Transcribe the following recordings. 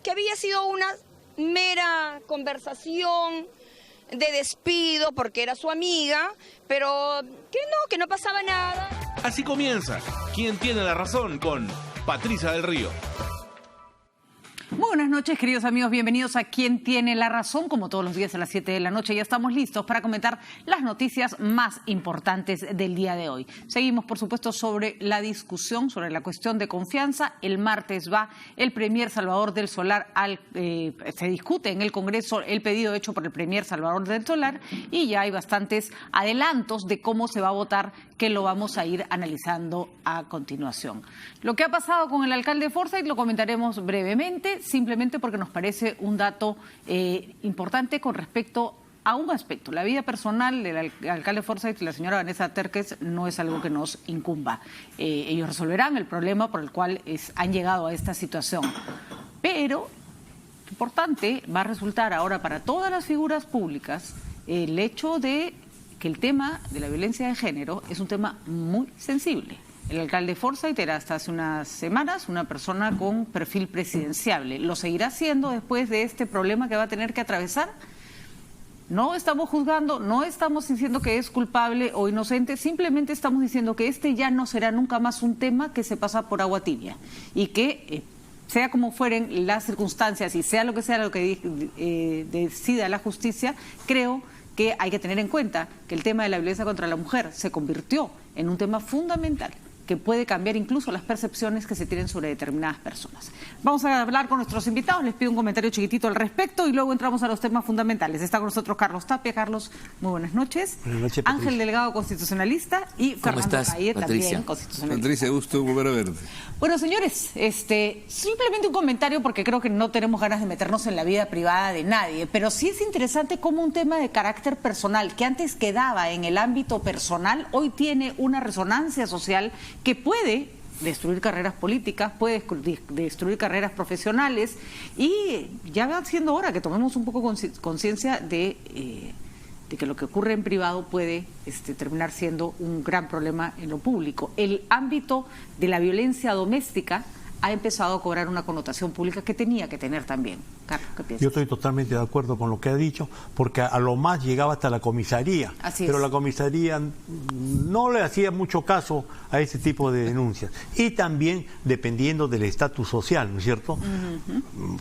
que había sido una mera conversación de despido porque era su amiga, pero que no pasaba nada. Así comienza ¿Quién tiene la razón? Con Patricia del Río. Muy buenas noches, queridos amigos. Bienvenidos a ¿Quién tiene la razón? Como todos los días a las 7 de la noche ya estamos listos para comentar las noticias más importantes del día de hoy. Seguimos, por supuesto, sobre la discusión, sobre la cuestión de confianza. El martes va el Premier Salvador del Solar se discute en el Congreso el pedido hecho por el Premier Salvador del Solar y ya hay bastantes adelantos de cómo se va a votar, que lo vamos a ir analizando a continuación. Lo que ha pasado con el alcalde Forsyth lo comentaremos brevemente, simplemente porque nos parece un dato importante con respecto a un aspecto. La vida personal del alcalde Forsyth y la señora Vanessa Terques no es algo que nos incumba. Ellos resolverán el problema por el cual han llegado a esta situación. Pero, importante, va a resultar ahora para todas las figuras públicas el hecho de que el tema de la violencia de género es un tema muy sensible. El alcalde Forsyth era hasta hace unas semanas una persona con perfil presidenciable. ¿Lo seguirá siendo después de este problema que va a tener que atravesar? No estamos juzgando, no estamos diciendo que es culpable o inocente, simplemente estamos diciendo que este ya no será nunca más un tema que se pasa por agua tibia y que sea como fueren las circunstancias y sea lo que decida la justicia, creo que hay que tener en cuenta que el tema de la violencia contra la mujer se convirtió en un tema fundamental que puede cambiar incluso las percepciones que se tienen sobre determinadas personas. Vamos a hablar con nuestros invitados, les pido un comentario chiquitito al respecto y luego entramos a los temas fundamentales. Está con nosotros Carlos Tapia. Carlos, muy buenas noches. Buenas noches, Patricia. Ángel Delgado, constitucionalista, y Fernando Calle, también constitucionalista. Patricia, gusto volver a verte. Bueno, señores, simplemente un comentario porque creo que no tenemos ganas de meternos en la vida privada de nadie, pero sí es interesante cómo un tema de carácter personal que antes quedaba en el ámbito personal, hoy tiene una resonancia social que puede destruir carreras políticas, puede destruir carreras profesionales y ya va siendo hora que tomemos un poco conciencia de que lo que ocurre en privado puede terminar siendo un gran problema en lo público. El ámbito de la violencia doméstica ha empezado a cobrar una connotación pública que tenía que tener también. Carlos, ¿qué piensas? Yo estoy totalmente de acuerdo con lo que ha dicho, porque a lo más llegaba hasta la comisaría, pero la comisaría no le hacía mucho caso a ese tipo de denuncias. Y también dependiendo del estatus social, ¿no es cierto?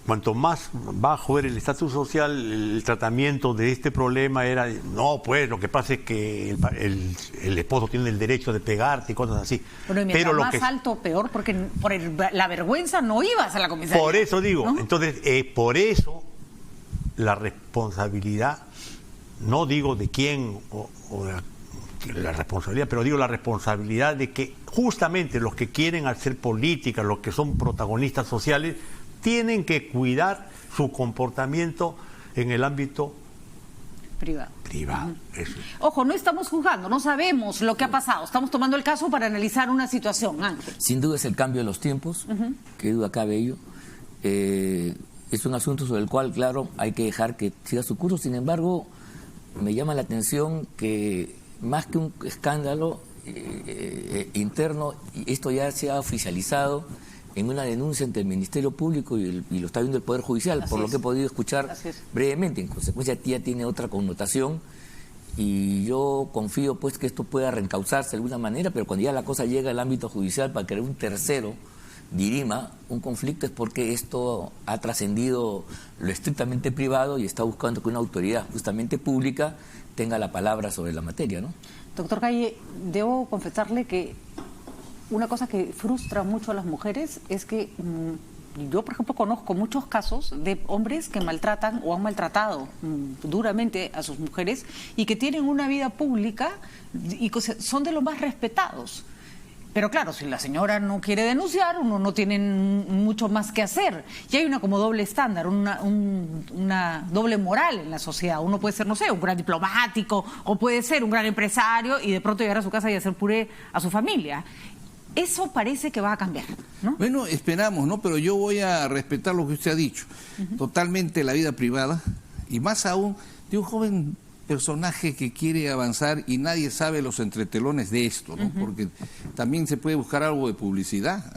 Cuanto más bajo era el estatus social, el tratamiento de este problema era, no, pues lo que pasa es que el esposo tiene el derecho de pegarte y cosas así. Bueno, y mientras más alto, peor, porque por la vergüenza no ibas a la comisaría. Por eso digo, ¿no? Entonces, por eso la responsabilidad, no digo de quién o de la responsabilidad, pero digo la responsabilidad de que justamente los que quieren hacer política, los que son protagonistas sociales, tienen que cuidar su comportamiento en el ámbito privado. Eso. Ojo, no estamos juzgando, no sabemos lo que ha pasado. Estamos tomando el caso para analizar una situación. Ángel. Sin duda es el cambio de los tiempos, qué duda cabe ello. Es un asunto sobre el cual, claro, hay que dejar que siga su curso. Sin embargo, me llama la atención que más que un escándalo interno, esto ya se ha oficializado en una denuncia entre el Ministerio Público y lo está viendo el Poder Judicial, por lo que he podido escuchar brevemente. En consecuencia, ya tiene otra connotación y yo confío pues que esto pueda reencauzarse de alguna manera, pero cuando ya la cosa llega al ámbito judicial para que un tercero dirima un conflicto es porque esto ha trascendido lo estrictamente privado y está buscando que una autoridad justamente pública tenga la palabra sobre la materia, ¿no? Doctor Calle, debo confesarle que una cosa que frustra mucho a las mujeres es que yo, por ejemplo, conozco muchos casos de hombres que maltratan o han maltratado duramente a sus mujeres y que tienen una vida pública y son de los más respetados. Pero claro, si la señora no quiere denunciar, uno no tiene mucho más que hacer. Y hay una como doble estándar, una doble moral en la sociedad. Uno puede ser, no sé, un gran diplomático o puede ser un gran empresario y de pronto llegar a su casa y hacer puré a su familia. Eso parece que va a cambiar, ¿no? Bueno, esperamos, ¿no? Pero yo voy a respetar lo que usted ha dicho. Totalmente la vida privada y más aún de un joven personaje que quiere avanzar y nadie sabe los entretelones de esto, ¿no? Porque también se puede buscar algo de publicidad.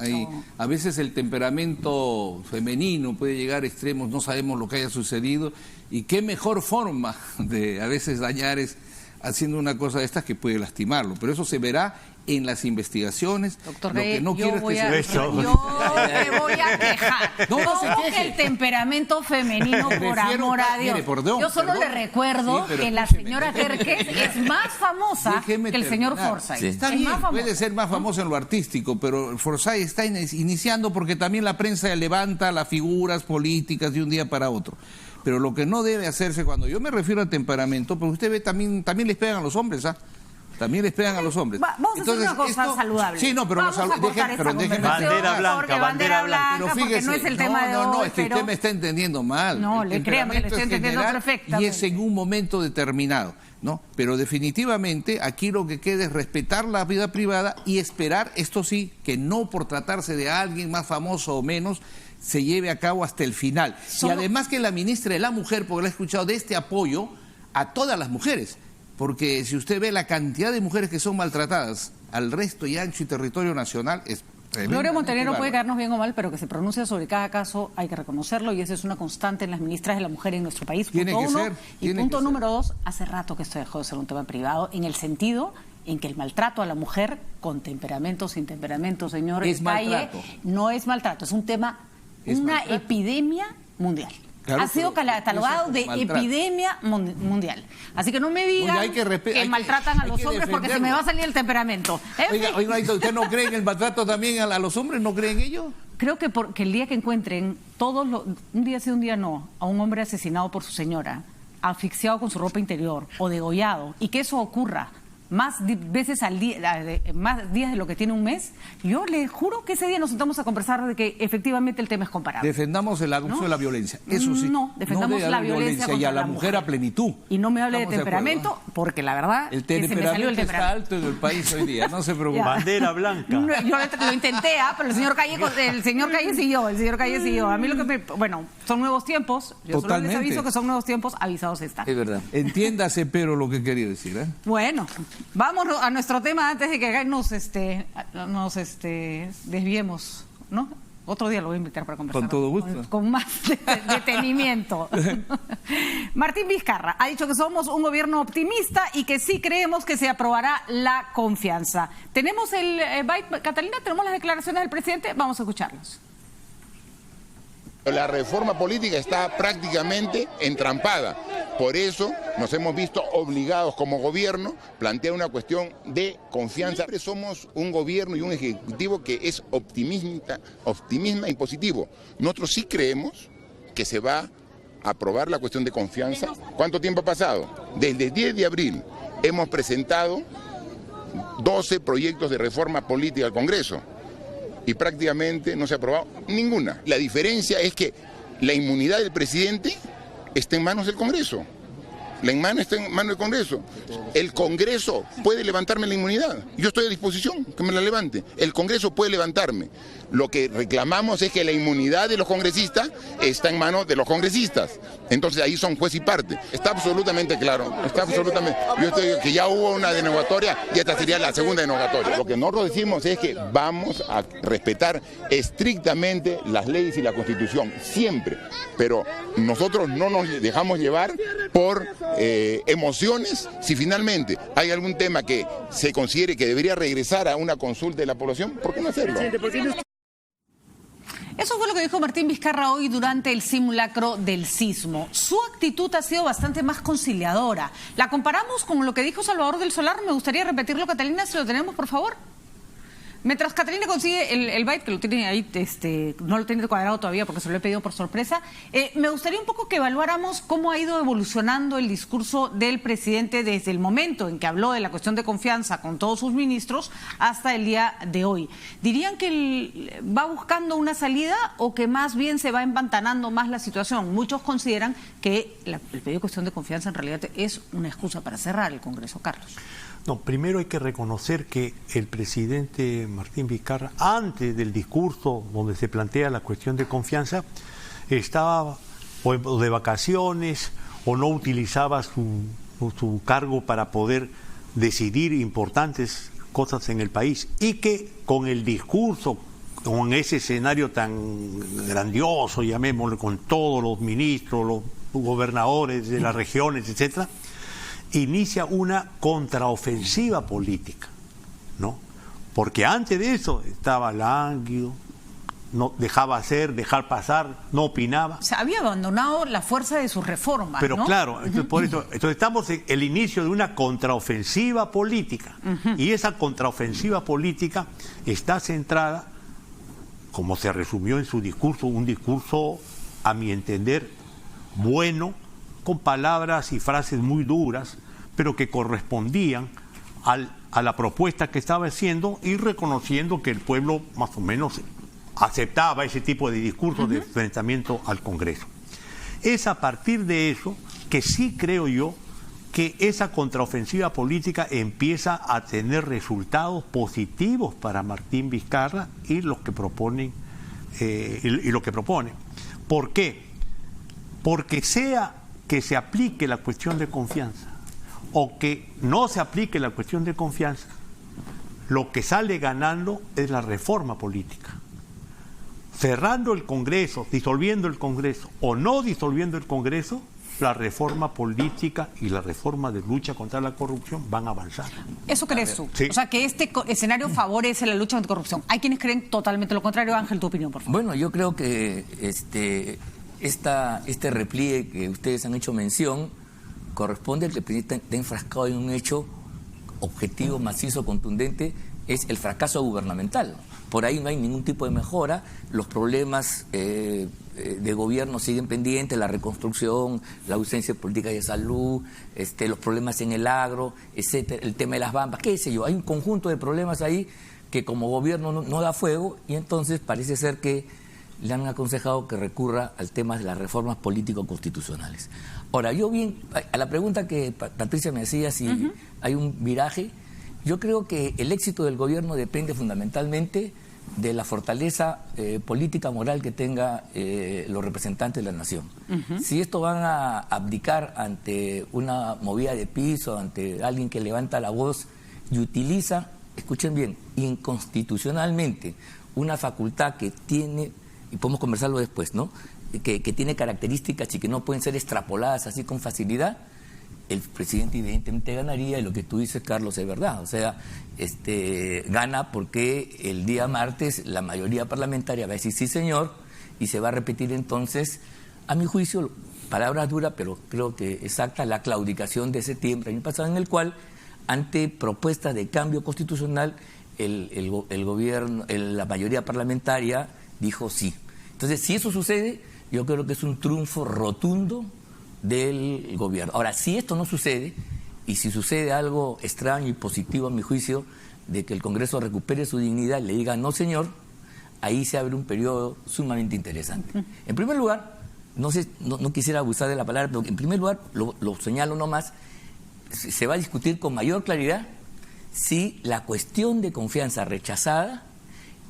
A veces el temperamento femenino puede llegar a extremos, no sabemos lo que haya sucedido, y qué mejor forma de a veces dañar es haciendo una cosa de estas que puede lastimarlo, pero eso se verá en las investigaciones. Doctor, lo que no quiero es que yo me voy a quejar. No se ¿Cómo queje. que el temperamento femenino, por amor a Dios? Mire, perdón, yo solo le recuerdo que la señora Kerkez es más famosa que el señor Forsyth. Sí. Está bien, puede ser más famoso en lo artístico, pero Forsyth está iniciando porque también la prensa levanta las figuras políticas de un día para otro. Pero lo que no debe hacerse, cuando yo me refiero al temperamento, porque usted ve, también les pegan a los hombres, ¿ah? También les pegan a los hombres. Vamos a hacer una cosa saludable. Sí, no, pero déjeme. Bandera blanca, bandera blanca. Pero fíjese, no es el tema de hoy, es que usted me está entendiendo mal. No, le créame que le estoy entendiendo perfectamente. Y es en un momento determinado, ¿no? Pero definitivamente aquí lo que queda es respetar la vida privada y esperar, esto sí, que no por tratarse de alguien más famoso o menos, se lleve a cabo hasta el final. Y además que la ministra de la Mujer, porque la he escuchado, de este apoyo a todas las mujeres. Porque si usted ve la cantidad de mujeres que son maltratadas al resto y ancho y territorio nacional, es Gloria Montenegro puede caernos bien o mal, pero que se pronuncia sobre cada caso hay que reconocerlo, y esa es una constante en las ministras de la mujer en nuestro país. Tiene Punto que uno. ser. Y punto número dos, hace rato que esto dejó de ser un tema privado, en el sentido en que el maltrato a la mujer, con temperamento, sin temperamento, señor Calle, no es maltrato, es un tema, una epidemia mundial. Claro, ha sido catalogado de epidemia mundial. Así que no me digan que maltratan a los hombres porque se me va a salir el temperamento. Oiga, ¿usted no cree en el maltrato también a los hombres? ¿No creen ellos? Creo que porque el día que encuentren un día sí, un día no, a un hombre asesinado por su señora, asfixiado con su ropa interior o degollado, y que eso ocurra más veces al día, más días de lo que tiene un mes, yo le juro que ese día nos sentamos a conversar de que efectivamente el tema es comparable. Defendamos el abuso de la violencia, eso sí. No, defendamos la violencia y a la mujer a plenitud. Y no me hable de temperamento, porque la verdad el temperamento está alto en el país hoy día, no se preocupe. Bandera blanca. Yo lo intenté, pero el señor Calle siguió, A mí lo que bueno, son nuevos tiempos, yo solo les aviso que son nuevos tiempos, avisados están. Es verdad. Entiéndase, pero lo que quería decir, ¿eh? Bueno, vamos a nuestro tema antes de que nos desviemos, ¿no? Otro día lo voy a invitar para conversar. Con todo gusto. Con más detenimiento. Martín Vizcarra ha dicho que somos un gobierno optimista y que sí creemos que se aprobará la confianza. Tenemos Catalina, tenemos las declaraciones del presidente, vamos a escucharlos. La reforma política está prácticamente entrampada. Por eso nos hemos visto obligados como gobierno a plantear una cuestión de confianza. Siempre somos un gobierno y un ejecutivo que es optimista y positivo. Nosotros sí creemos que se va a aprobar la cuestión de confianza. ¿Cuánto tiempo ha pasado? Desde el 10 de abril hemos presentado 12 proyectos de reforma política al Congreso. Y prácticamente no se ha aprobado ninguna. La diferencia es que la inmunidad del presidente está en manos del Congreso. La inmunidad está en manos del Congreso. El Congreso puede levantarme la inmunidad. Yo estoy a disposición que me la levante. El Congreso puede levantarme. Lo que reclamamos es que la inmunidad de los congresistas está en manos de los congresistas. Entonces ahí son juez y parte. Está absolutamente claro. Está absolutamente. Yo estoy que ya hubo una denegatoria y esta sería la segunda denegatoria. Lo que nosotros decimos es que vamos a respetar estrictamente las leyes y la Constitución, siempre. Pero nosotros no nos dejamos llevar por emociones. Si finalmente hay algún tema que se considere que debería regresar a una consulta de la población, ¿por qué no hacerlo? Eso fue lo que dijo Martín Vizcarra hoy durante el simulacro del sismo. Su actitud ha sido bastante más conciliadora. La comparamos con lo que dijo Salvador del Solar. Me gustaría repetirlo, Catalina, si lo tenemos, por favor. Mientras Catalina consigue el byte, que lo tiene ahí, no lo tiene cuadrado todavía porque se lo he pedido por sorpresa, me gustaría un poco que evaluáramos cómo ha ido evolucionando el discurso del presidente desde el momento en que habló de la cuestión de confianza con todos sus ministros hasta el día de hoy. ¿Dirían que va buscando una salida o que más bien se va empantanando más la situación? Muchos consideran que el pedido de cuestión de confianza en realidad es una excusa para cerrar el Congreso, Carlos. No, primero hay que reconocer que el presidente Martín Vizcarra, antes del discurso donde se plantea la cuestión de confianza, estaba o de vacaciones o no utilizaba su cargo para poder decidir importantes cosas en el país, y que con el discurso, con ese escenario tan grandioso, llamémoslo, con todos los ministros, los gobernadores de las regiones, etcétera, inicia una contraofensiva política, ¿no? Porque antes de eso estaba lánguido, no dejaba hacer, dejar pasar, no opinaba. Se había abandonado la fuerza de sus reformas, pero ¿no? claro, entonces, por eso, entonces estamos en el inicio de una contraofensiva política, y esa contraofensiva política está centrada, como se resumió en su discurso, un discurso, a mi entender, bueno, con palabras y frases muy duras, pero que correspondían a la propuesta que estaba haciendo, y reconociendo que el pueblo más o menos aceptaba ese tipo de discursos de enfrentamiento al Congreso. Es a partir de eso que sí creo yo que esa contraofensiva política empieza a tener resultados positivos para Martín Vizcarra y los que proponen y lo que propone. ¿Por qué? Porque sea que se aplique la cuestión de confianza o que no se aplique la cuestión de confianza, lo que sale ganando es la reforma política. Cerrando el Congreso, disolviendo el Congreso o no disolviendo el Congreso, la reforma política y la reforma de lucha contra la corrupción van a avanzar. ¿Eso crees tú? Sí. O sea, que este escenario favorece la lucha contra la corrupción. Hay quienes creen totalmente lo contrario. Ángel, tu opinión, por favor. Bueno, yo creo que este repliegue que ustedes han hecho mención corresponde al que el presidente está enfrascado en un hecho objetivo, macizo, contundente, es el fracaso gubernamental. Por ahí no hay ningún tipo de mejora, los problemas de gobierno siguen pendientes, la reconstrucción, la ausencia de política de salud, los problemas en el agro, etcétera, el tema de las bambas, qué sé yo, hay un conjunto de problemas ahí que como gobierno no da fuego, y entonces parece ser que le han aconsejado que recurra al tema de las reformas político-constitucionales. Ahora, yo bien, a la pregunta que Patricia me hacía si hay un viraje, yo creo que el éxito del gobierno depende fundamentalmente de la fortaleza política, moral que tenga los representantes de la nación. Si esto van a abdicar ante una movida de piso, ante alguien que levanta la voz y utiliza, escuchen bien, inconstitucionalmente una facultad que tiene, y podemos conversarlo después, ¿no?, que tiene características y que no pueden ser extrapoladas así con facilidad, el presidente evidentemente ganaría, y lo que tú dices, Carlos, es verdad. O sea, gana porque el día martes la mayoría parlamentaria va a decir sí, señor, y se va a repetir entonces, a mi juicio, palabras duras, pero creo que exacta, la claudicación de septiembre año pasado, en el cual, ante propuestas de cambio constitucional, el gobierno, la mayoría parlamentaria dijo sí. Entonces, si eso sucede, yo creo que es un triunfo rotundo del gobierno. Ahora, si esto no sucede, y si sucede algo extraño y positivo a mi juicio, de que el Congreso recupere su dignidad y le diga no, señor, ahí se abre un periodo sumamente interesante. En primer lugar, no quisiera abusar de la palabra, pero en primer lugar, lo señalo nomás, se va a discutir con mayor claridad si la cuestión de confianza rechazada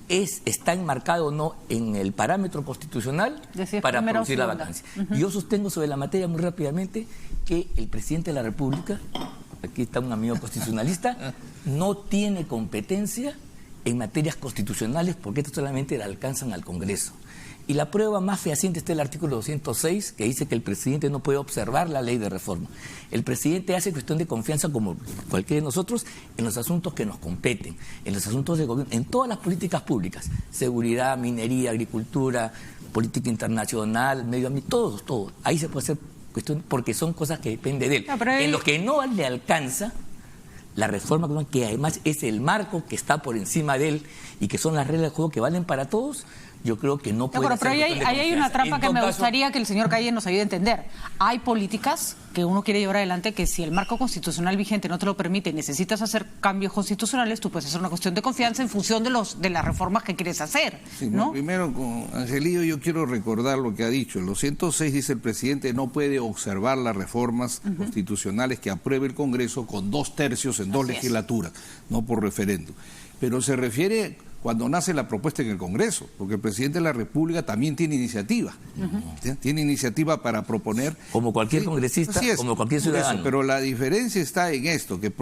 está enmarcado o no en el parámetro constitucional para producir la vacancia. Yo sostengo sobre la materia muy rápidamente que el presidente de la República, aquí está un amigo constitucionalista, no tiene competencia en materias constitucionales porque esto solamente le alcanzan al Congreso. Y la prueba más fehaciente está el artículo 206, que dice que el presidente no puede observar la ley de reforma. El presidente hace cuestión de confianza, como cualquiera de nosotros, en los asuntos que nos competen, en los asuntos de gobierno, en todas las políticas públicas, seguridad, minería, agricultura, política internacional, medio ambiente, todo. Ahí se puede hacer cuestión, porque son cosas que dependen de él. En lo que no le alcanza, la reforma, que además es el marco que está por encima de él y que son las reglas de juego que valen para todos, yo creo que no puede ser. Pero ahí hay una trampa que me gustaría que el señor Calle nos ayude a entender. Hay políticas que uno quiere llevar adelante que si el marco constitucional vigente no te lo permite y necesitas hacer cambios constitucionales, tú puedes hacer una cuestión de confianza en función de las reformas que quieres hacer. Sí, ¿no? Primero, con Angelillo, yo quiero recordar lo que ha dicho. En los 106 dice el presidente no puede observar las reformas constitucionales que apruebe el Congreso con 2/3 en dos legislaturas, no por referéndum. Pero se refiere cuando nace la propuesta en el Congreso, porque el presidente de la República también tiene iniciativa. Tiene iniciativa para proponer... Como cualquier congresista, como cualquier ciudadano. Pero la diferencia está en esto, que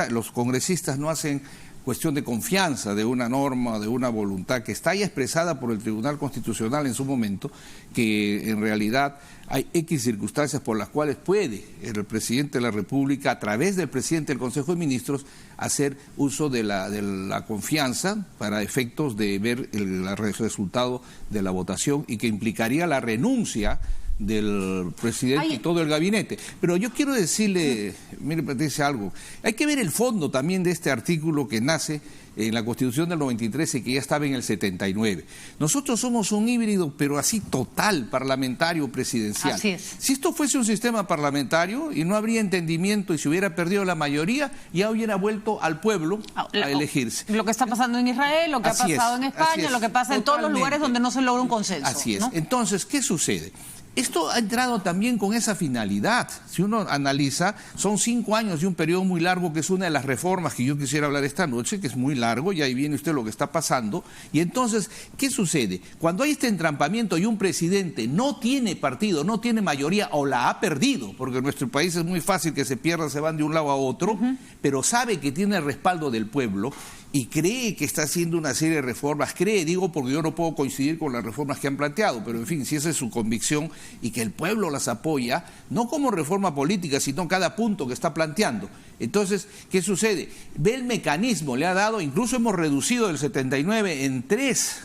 los congresistas no hacen cuestión de confianza de una norma, de una voluntad que está ya expresada por el Tribunal Constitucional en su momento, que en realidad hay X circunstancias por las cuales puede el presidente de la República, a través del presidente del Consejo de Ministros, hacer uso de la confianza para efectos de ver el resultado de la votación, y que implicaría la renuncia del presidente y todo el gabinete. Pero yo quiero decirle, mire, Patricia, algo. Hay que ver el fondo también de este artículo que nace en la Constitución del 93 y que ya estaba en el 79. Nosotros somos un híbrido, pero así total, parlamentario presidencial. Así es. Si esto fuese un sistema parlamentario y no habría entendimiento y se hubiera perdido la mayoría, ya hubiera vuelto al pueblo a elegirse. Lo que está pasando en Israel, lo que ha pasado en España, lo que pasa en todos los lugares donde no se logra un consenso. Así es. ¿No? Entonces, ¿qué sucede? Esto ha entrado también con esa finalidad. Si uno analiza, son 5 años y un periodo muy largo, que es una de las reformas que yo quisiera hablar esta noche, que es muy largo, y ahí viene usted lo que está pasando. Y entonces, ¿qué sucede? Cuando hay este entrampamiento y un presidente no tiene partido, no tiene mayoría, o la ha perdido, porque en nuestro país es muy fácil que se pierdan, se van de un lado a otro, pero sabe que tiene el respaldo del pueblo y cree que está haciendo una serie de reformas, digo porque yo no puedo coincidir con las reformas que han planteado, pero en fin, si esa es su convicción y que el pueblo las apoya, no como reforma política, sino cada punto que está planteando. Entonces, ¿qué sucede? Ve el mecanismo, le ha dado, incluso hemos reducido del 79 en tres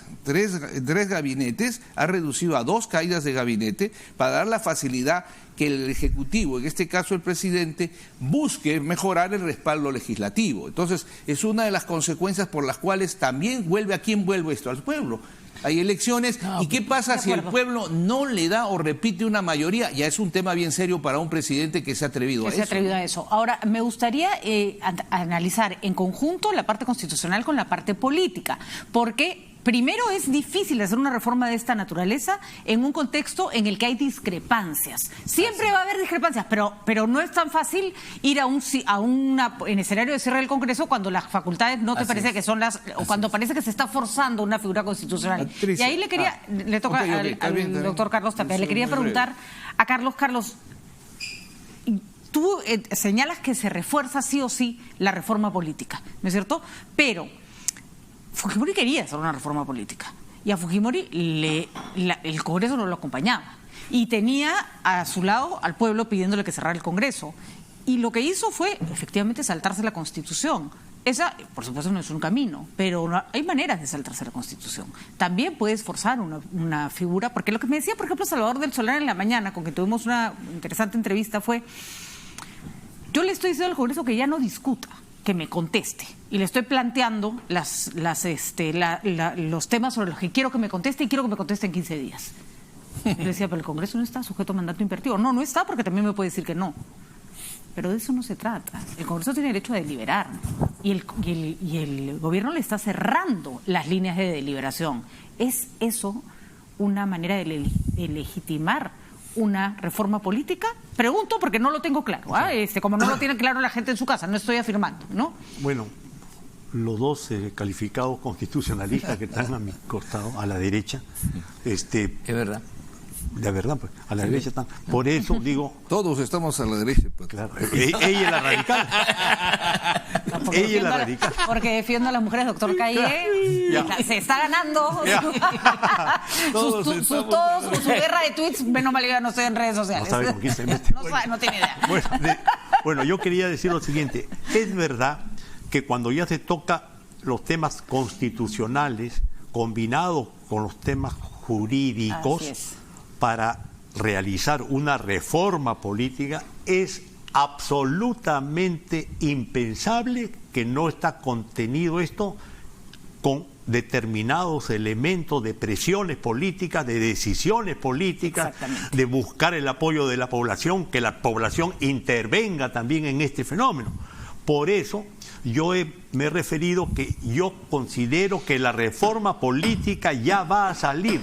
gabinetes, ha reducido a 2 caídas de gabinete para dar la facilidad que el Ejecutivo, en este caso el presidente, busque mejorar el respaldo legislativo. Entonces, es una de las consecuencias por las cuales también ¿a quién vuelve esto? Al pueblo. Hay elecciones, ¿y qué pasa si el pueblo no le da o repite una mayoría? Ya es un tema bien serio para un presidente que se ha atrevido a eso. Ahora, me gustaría analizar en conjunto la parte constitucional con la parte política, porque primero es difícil hacer una reforma de esta naturaleza en un contexto en el que hay discrepancias. Siempre va a haber discrepancias, pero no es tan fácil ir en escenario de cierre del Congreso cuando las facultades no te parece que son o cuando parece que se está forzando una figura constitucional. Patricia, y ahí le toca al doctor Carlos Tapia. Le quería preguntar a Carlos, tú señalas que se refuerza sí o sí la reforma política, ¿no es cierto? Pero Fujimori quería hacer una reforma política y a Fujimori el Congreso no lo acompañaba y tenía a su lado al pueblo pidiéndole que cerrara el Congreso, y lo que hizo fue efectivamente saltarse la Constitución. Esa, por supuesto, no es un camino, pero hay maneras de saltarse la Constitución. También puedes forzar una figura, porque lo que me decía, por ejemplo, Salvador del Solar en la mañana, con quien tuvimos una interesante entrevista, fue: yo le estoy diciendo al Congreso que ya no discuta, que me conteste, y le estoy planteando los temas sobre los que quiero que me conteste, y quiero que me conteste en 15 días. Y le decía, pero el Congreso no está sujeto a mandato imperativo. No está, porque también me puede decir que no. Pero de eso no se trata. El Congreso tiene derecho a deliberar, y el gobierno le está cerrando las líneas de deliberación. ¿Es eso una manera de legitimar una reforma política? Pregunto porque no lo tengo claro. Como no lo tiene claro la gente en su casa, no estoy afirmando, ¿no? Bueno, los dos calificados constitucionalistas que están a mi costado, a la derecha, es verdad. De verdad, pues, a la derecha están. Por eso digo. Todos estamos a la derecha. Pues. Claro, ella es la radical. Ella es la radical. Porque defiendo a las mujeres, doctor Caillé. Se está ganando. Su guerra de tweets, menos mal que no estoy en redes sociales. No sabe con quién se mete. No tiene idea. Bueno, yo quería decir lo siguiente. Es verdad que cuando ya se toca los temas constitucionales combinados con los temas jurídicos para realizar una reforma política, es absolutamente impensable que no está contenido esto con determinados elementos de presiones políticas, de decisiones políticas, de buscar el apoyo de la población, que la población intervenga también en este fenómeno. Por eso yo me he referido que yo considero que la reforma política ya va a salir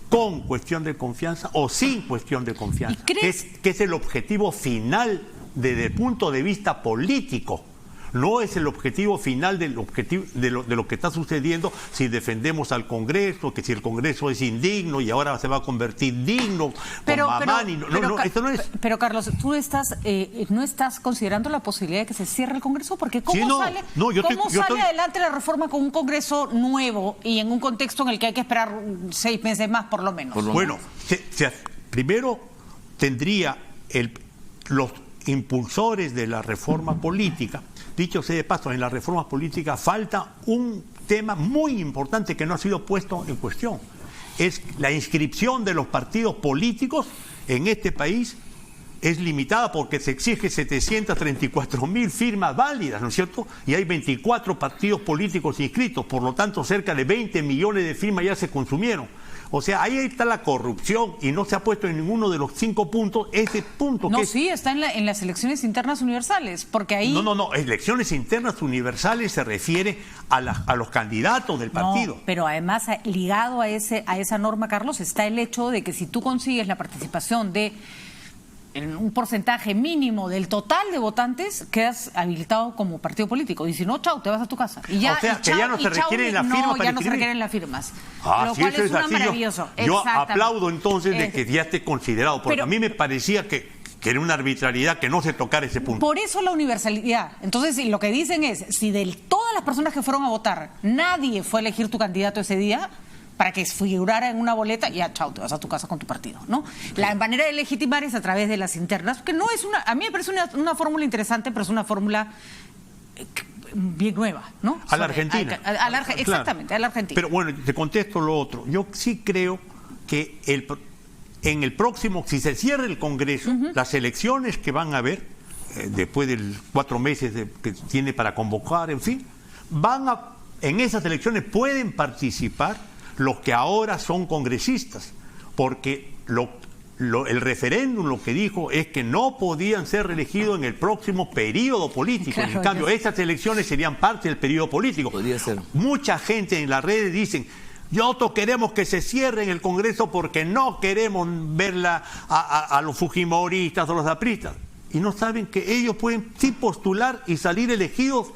con cuestión de confianza o sin cuestión de confianza, que es el objetivo final desde el punto de vista político. no es el objetivo final de lo que está sucediendo si defendemos al Congreso, que si el Congreso es indigno y ahora se va a convertir digno con Mamani. Esto no es... Pero Carlos, ¿tú no estás considerando la posibilidad de que se cierre el Congreso? Porque ¿cómo sale adelante la reforma con un Congreso nuevo y en un contexto en el que hay que esperar 6 meses más por lo menos? Bueno, primero tendría los impulsores de la reforma política. Dicho sea de paso, en la reforma política falta un tema muy importante que no ha sido puesto en cuestión. Es la inscripción de los partidos políticos en este país. Es limitada porque se exige 734.000 firmas válidas, ¿no es cierto? Y hay 24 partidos políticos inscritos, por lo tanto cerca de 20 millones de firmas ya se consumieron. O sea, ahí está la corrupción y no se ha puesto en ninguno de los 5 puntos ese punto. No, sí, está en las elecciones internas universales, porque ahí... No, elecciones internas universales se refiere a los candidatos del partido. No, pero además ligado a esa norma, Carlos, está el hecho de que si tú consigues la participación de en un porcentaje mínimo del total de votantes, quedas habilitado como partido político. Y si no, chao, te vas a tu casa. Y ya, o sea, que ya no se requieren las firmas. No, ya no se requieren las firmas. Lo cual es maravilloso. Yo aplaudo entonces de que ya esté considerado, porque a mí me parecía que era una arbitrariedad que no se tocara ese punto. Por eso la universalidad. Entonces, lo que dicen es, si de todas las personas que fueron a votar, nadie fue a elegir tu candidato ese día, para que figurara en una boleta, ya, chao, te vas a tu casa con tu partido, ¿no? La manera de legitimar es a través de las internas, que no es a mí me parece una fórmula interesante, pero es una fórmula bien nueva, ¿no? A la Argentina. Exactamente, a la Argentina. Pero bueno, te contesto lo otro. Yo sí creo que en el próximo, si se cierra el Congreso, las elecciones que van a haber, después de 4 meses que tiene para convocar, en fin, en esas elecciones pueden participar los que ahora son congresistas, porque el referéndum lo que dijo es que no podían ser reelegidos en el próximo periodo político. Claro, en cambio, esas elecciones serían parte del periodo político. Podría ser. Mucha gente en las redes dicen, nosotros queremos que se cierre en el Congreso porque no queremos verla a los fujimoristas o los apristas. Y no saben que ellos pueden sí postular y salir elegidos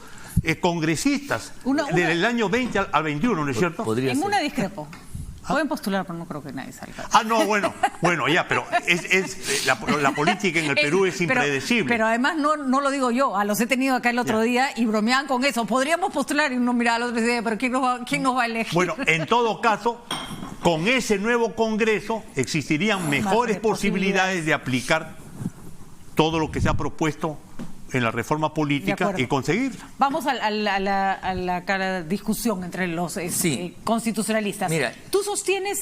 congresistas del año 20 al 21, ¿no es cierto? Una discrepo. Pueden postular, pero no creo que nadie salga. No, bueno, ya, pero la política en el Perú es impredecible. Pero además no lo digo yo, los he tenido acá el otro día y bromeaban con eso. Podríamos postular y uno miraba al otro y decía, pero ¿quién nos va a elegir? Bueno, en todo caso, con ese nuevo Congreso existirían mejores posibilidades de aplicar todo lo que se ha propuesto en la reforma política y conseguirla. Vamos a la discusión entre los constitucionalistas. Mira, tú sostienes,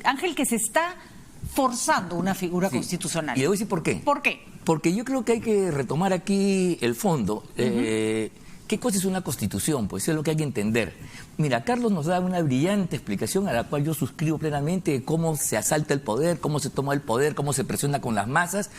Ángel, que se está forzando una figura constitucional. Y le voy a decir por qué. ¿Por qué? Porque yo creo que hay que retomar aquí el fondo. ¿Qué cosa es una constitución? Pues eso es lo que hay que entender. Mira, Carlos nos da una brillante explicación a la cual yo suscribo plenamente de cómo se asalta el poder, cómo se toma el poder, cómo se presiona con las masas,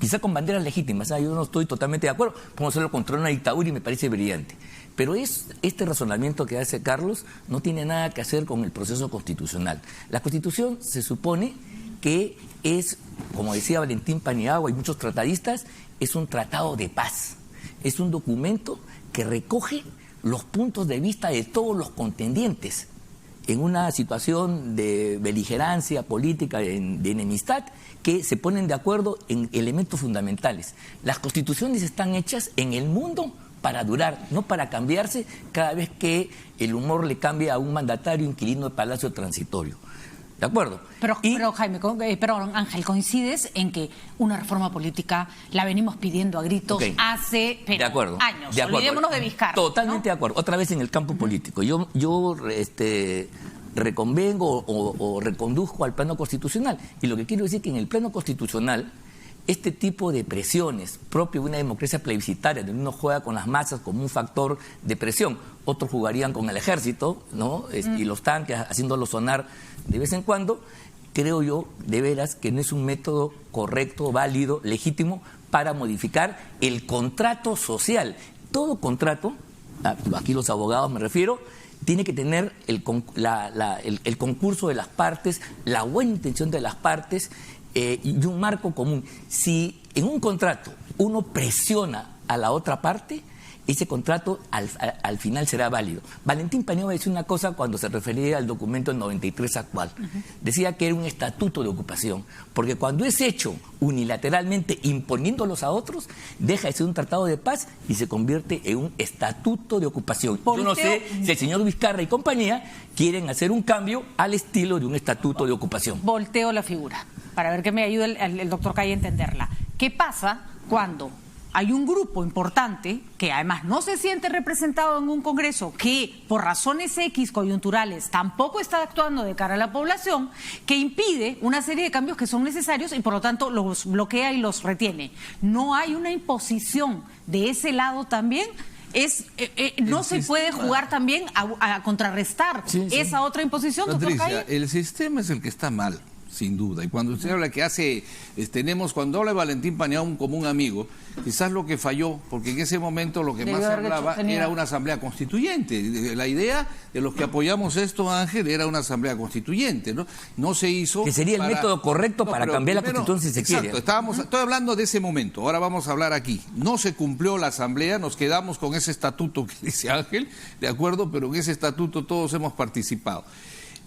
quizá con banderas legítimas. Yo no estoy totalmente de acuerdo, podemos hacerlo contra una dictadura y me parece brillante. Pero este razonamiento que hace Carlos no tiene nada que hacer con el proceso constitucional. La Constitución se supone que es, como decía Valentín Paniagua y muchos tratadistas, es un tratado de paz. Es un documento que recoge los puntos de vista de todos los contendientes en una situación de beligerancia política, de enemistad, que se ponen de acuerdo en elementos fundamentales. Las constituciones están hechas en el mundo para durar, no para cambiarse cada vez que el humor le cambia a un mandatario inquilino de palacio transitorio. ¿De acuerdo? Pero Jaime, Ángel, coincides en que una reforma política la venimos pidiendo a gritos hace años. Olvidémonos de Vizcarra. Totalmente de acuerdo. Otra vez en el campo político. Yo reconvengo o reconduzco al plano constitucional. Y lo que quiero decir es que en el plano constitucional, este tipo de presiones propio de una democracia plebiscitaria, donde uno juega con las masas como un factor de presión, otros jugarían con el ejército, ¿no? Y los tanques, haciéndolo sonar de vez en cuando, creo yo, de veras, que no es un método correcto, válido, legítimo para modificar el contrato social. Todo contrato, aquí los abogados me refiero, tiene que tener el concurso de las partes, la buena intención de las partes y un marco común. Si en un contrato uno presiona a la otra parte, ese contrato al final será válido. Valentín Paniagua decía una cosa cuando se refería al documento 93 actual. Decía que era un estatuto de ocupación, porque cuando es hecho unilateralmente imponiéndolos a otros, deja de ser un tratado de paz y se convierte en un estatuto de ocupación. Yo no sé si el señor Vizcarra y compañía quieren hacer un cambio al estilo de un estatuto de ocupación. Volteo la figura, para ver que me ayude el doctor Calle a entenderla. ¿Qué pasa cuando hay un grupo importante que además no se siente representado en un Congreso, que por razones X coyunturales tampoco está actuando de cara a la población, que impide una serie de cambios que son necesarios y por lo tanto los bloquea y los retiene? ¿No hay una imposición de ese lado también? No se puede jugar también a contrarrestar esa otra imposición, Patricia, doctor Calle. el sistema es el que está mal, sin duda. Y cuando usted habla que cuando habla de Valentín Paniagua como un amigo, quizás lo que falló, porque en ese momento lo que más se hablaba era una asamblea constituyente. La idea de los que apoyamos esto, Ángel, era una asamblea constituyente, ¿no? No se hizo. Que sería el método correcto para cambiar la Constitución si se quiere. Exacto, estoy hablando de ese momento, ahora vamos a hablar aquí. No se cumplió la asamblea, nos quedamos con ese estatuto que dice Ángel, de acuerdo, pero en ese estatuto todos hemos participado.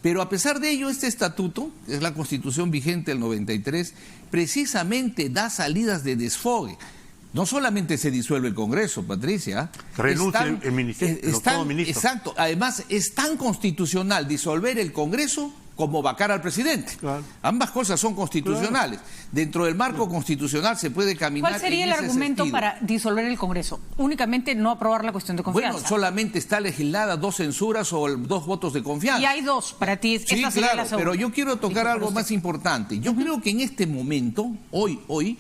Pero a pesar de ello, este estatuto, es la Constitución vigente del 93, precisamente da salidas de desfogue. No solamente se disuelve el Congreso, Patricia. Renuncia el ministerio, todo ministro. Exacto. Además, es tan constitucional disolver el Congreso como vacar al presidente. Claro. Ambas cosas son constitucionales. Claro. Dentro del marco constitucional se puede caminar. ¿Cuál sería el argumento para disolver el Congreso? Únicamente no aprobar la cuestión de confianza. Bueno, solamente está legislada 2 censuras o 2 votos de confianza. Y hay 2 para ti. Sí, claro, pero yo quiero tocar algo más importante. Yo creo que en este momento, hoy,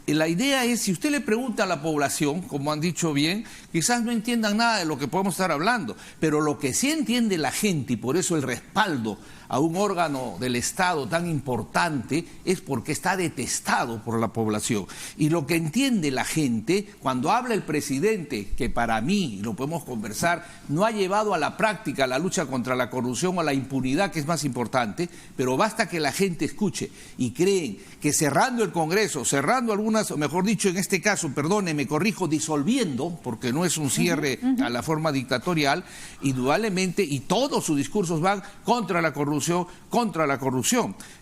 la idea es, si usted le pregunta a la población, como han dicho bien, quizás no entiendan nada de lo que podemos estar hablando, pero lo que sí entiende la gente, y por eso el respaldo a un órgano del Estado tan importante, es porque está detestado por la población. Y lo que entiende la gente, cuando habla el presidente, que para mí, lo podemos conversar, no ha llevado a la práctica la lucha contra la corrupción o la impunidad, que es más importante, pero basta que la gente escuche y creen que cerrando el Congreso, cerrando algunas, o mejor dicho, en este caso, perdone, me corrijo, disolviendo, porque no es un cierre a la forma dictatorial, indudablemente, y todos sus discursos van contra la corrupción.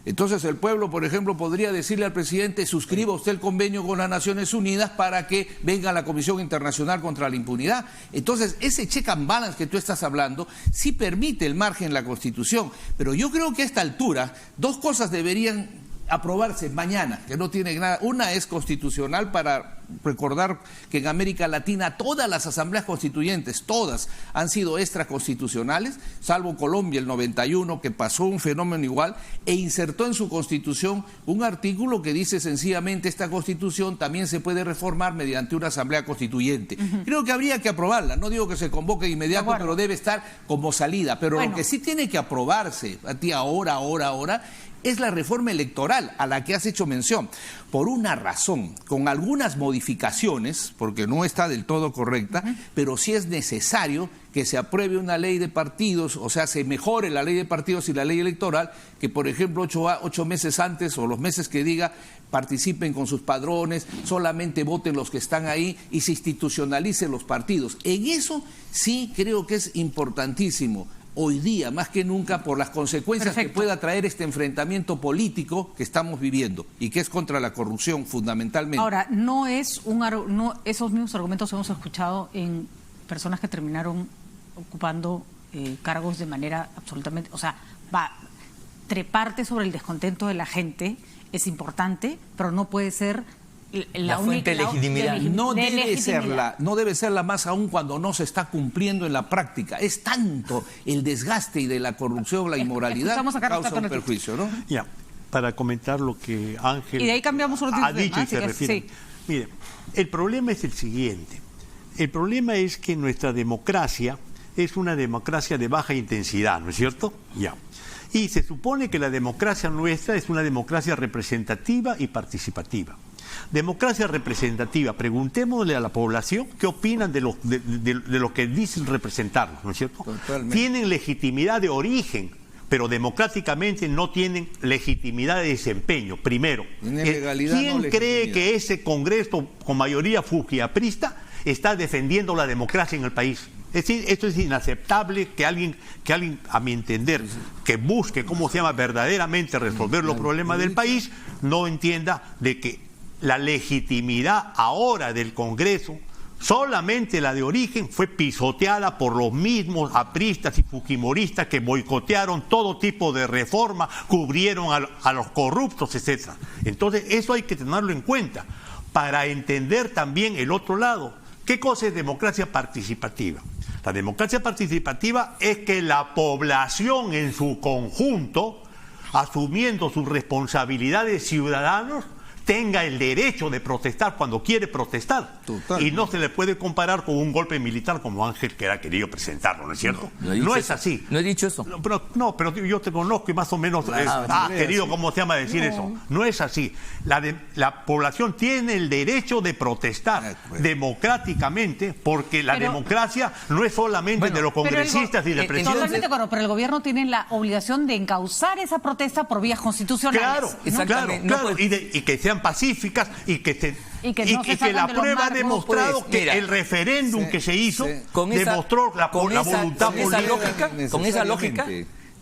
Entonces el pueblo, por ejemplo, podría decirle al presidente: suscriba usted el convenio con las Naciones Unidas para que venga la Comisión Internacional contra la Impunidad. Entonces ese check and balance que tú estás hablando sí permite el margen en la Constitución, pero yo creo que a esta altura 2 cosas deberían aprobarse mañana, que no tiene nada. Una es constitucional, para recordar que en América Latina todas las asambleas constituyentes, todas han sido extraconstitucionales, salvo Colombia el 91, que pasó un fenómeno igual, e insertó en su constitución un artículo que dice sencillamente: esta constitución también se puede reformar mediante una asamblea constituyente. Creo que habría que aprobarla, no digo que se convoque de inmediato, pero debe estar como salida. Pero lo que sí tiene que aprobarse a ti ahora, es la reforma electoral a la que has hecho mención, por una razón, con algunas modificaciones, porque no está del todo correcta, pero sí es necesario que se apruebe una ley de partidos, o sea, se mejore la ley de partidos y la ley electoral, que por ejemplo 8 meses antes, o los meses que diga, participen con sus padrones, solamente voten los que están ahí y se institucionalicen los partidos. En eso sí creo que es importantísimo hoy día, más que nunca, por las consecuencias que pueda traer este enfrentamiento político que estamos viviendo y que es contra la corrupción fundamentalmente. Ahora, esos mismos argumentos hemos escuchado en personas que terminaron ocupando cargos de manera absolutamente, treparte sobre el descontento de la gente es importante, pero no puede ser la fuente de legitimidad. No debe serla más aún cuando no se está cumpliendo en la práctica. Es tanto el desgaste y de la corrupción, la inmoralidad, causa un perjuicio, ¿no? Ya, para comentar lo que Ángel y de ahí cambiamos ha dicho y se refiere. Sí. Mire, el problema es el siguiente. El problema es que nuestra democracia es una democracia de baja intensidad, ¿no es cierto? Ya. Y se supone que la democracia nuestra es una democracia representativa y participativa. Democracia representativa, preguntémosle a la población qué opinan de lo que dicen representarnos, ¿no es cierto? Totalmente. Tienen legitimidad de origen, pero democráticamente no tienen legitimidad de desempeño, primero. ¿Quién cree que ese Congreso con mayoría fujiaprista está defendiendo la democracia en el país? Es decir, esto es inaceptable que alguien, a mi entender, que busque, verdaderamente resolver los problemas del país, no entienda de que la legitimidad ahora del Congreso, solamente la de origen, fue pisoteada por los mismos apristas y fujimoristas que boicotearon todo tipo de reforma, cubrieron a los corruptos, etc. Entonces, eso hay que tenerlo en cuenta para entender también el otro lado. ¿Qué cosa es democracia participativa? La democracia participativa es que la población en su conjunto, asumiendo sus responsabilidades de ciudadanos, tenga el derecho de protestar cuando quiere protestar. Totalmente. Y no se le puede comparar con un golpe militar como Ángel que era querido presentarlo, ¿no es cierto? No es así. No he dicho eso. Pero yo te conozco y más o menos querido, decir eso. No es así. La población tiene el derecho de protestar democráticamente, porque la democracia no es solamente de los congresistas y de presidentes. Totalmente de acuerdo, pero el gobierno tiene la obligación de encauzar esa protesta por vías constitucionales. Claro, ¿no? Exactamente. Claro. Y que sean pacíficas y que la prueba ha demostrado que el referéndum que se hizo demostró la voluntad política. Con esa lógica,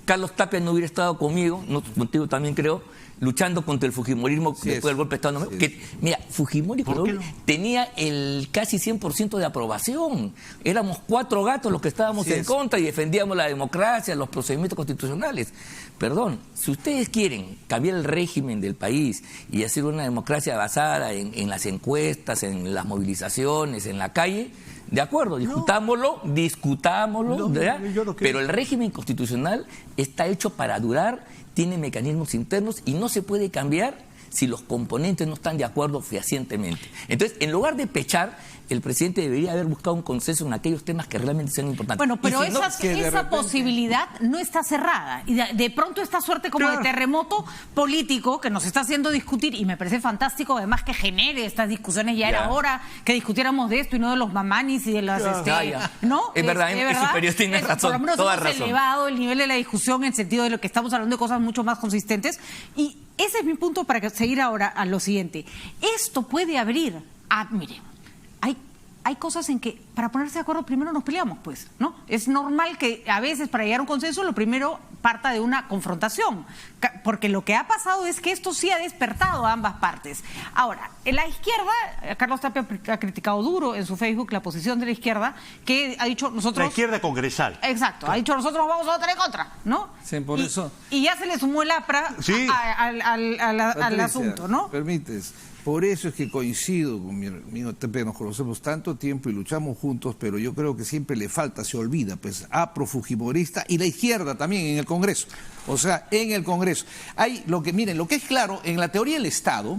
Carlos Tapia no hubiera estado conmigo, contigo también creo, luchando contra el fujimorismo después del golpe de Estado. Mira, Fujimori tenía el casi 100% de aprobación. Éramos 4 gatos los que estábamos en contra y defendíamos la democracia, los procedimientos constitucionales. Perdón, si ustedes quieren cambiar el régimen del país y hacer una democracia basada en las encuestas, en las movilizaciones, en la calle, de acuerdo, discutámoslo, pero el régimen constitucional está hecho para durar, tiene mecanismos internos y no se puede cambiar si los componentes no están de acuerdo fehacientemente. Entonces, en lugar de pechar, el presidente debería haber buscado un consenso en aquellos temas que realmente sean importantes. Bueno, pero esa posibilidad no está cerrada. Y de pronto esta suerte como de terremoto político que nos está haciendo discutir, y me parece fantástico además que genere estas discusiones. Ya era hora que discutiéramos de esto y no de los mamanis y de las... ¿no? Es verdad, es superior, tienes razón, por lo menos toda hemos razón. elevado el nivel de la discusión en el sentido de lo que estamos hablando de cosas mucho más consistentes. Y ese es mi punto para seguir ahora a lo siguiente. Esto puede abrir mire, hay cosas en que para ponerse de acuerdo primero nos peleamos, pues, ¿no? Es normal que a veces para llegar a un consenso lo primero parta de una confrontación, porque lo que ha pasado es que esto sí ha despertado a ambas partes. Ahora, en la izquierda, Carlos Tapia ha criticado duro en su Facebook la posición de la izquierda, que ha dicho nosotros... La izquierda congresal. Exacto, ha dicho nosotros vamos a votar en contra, ¿no? Sí, por eso... Y ya se le sumó el APRA al asunto, ¿no? Permites. Por eso es que coincido con mi amigo Tepe, nos conocemos tanto tiempo y luchamos juntos, pero yo creo que siempre le falta, se olvida, pues, afrofujimorista y la izquierda también en el Congreso. O sea, en el Congreso. Miren, lo que es claro, en la teoría del Estado,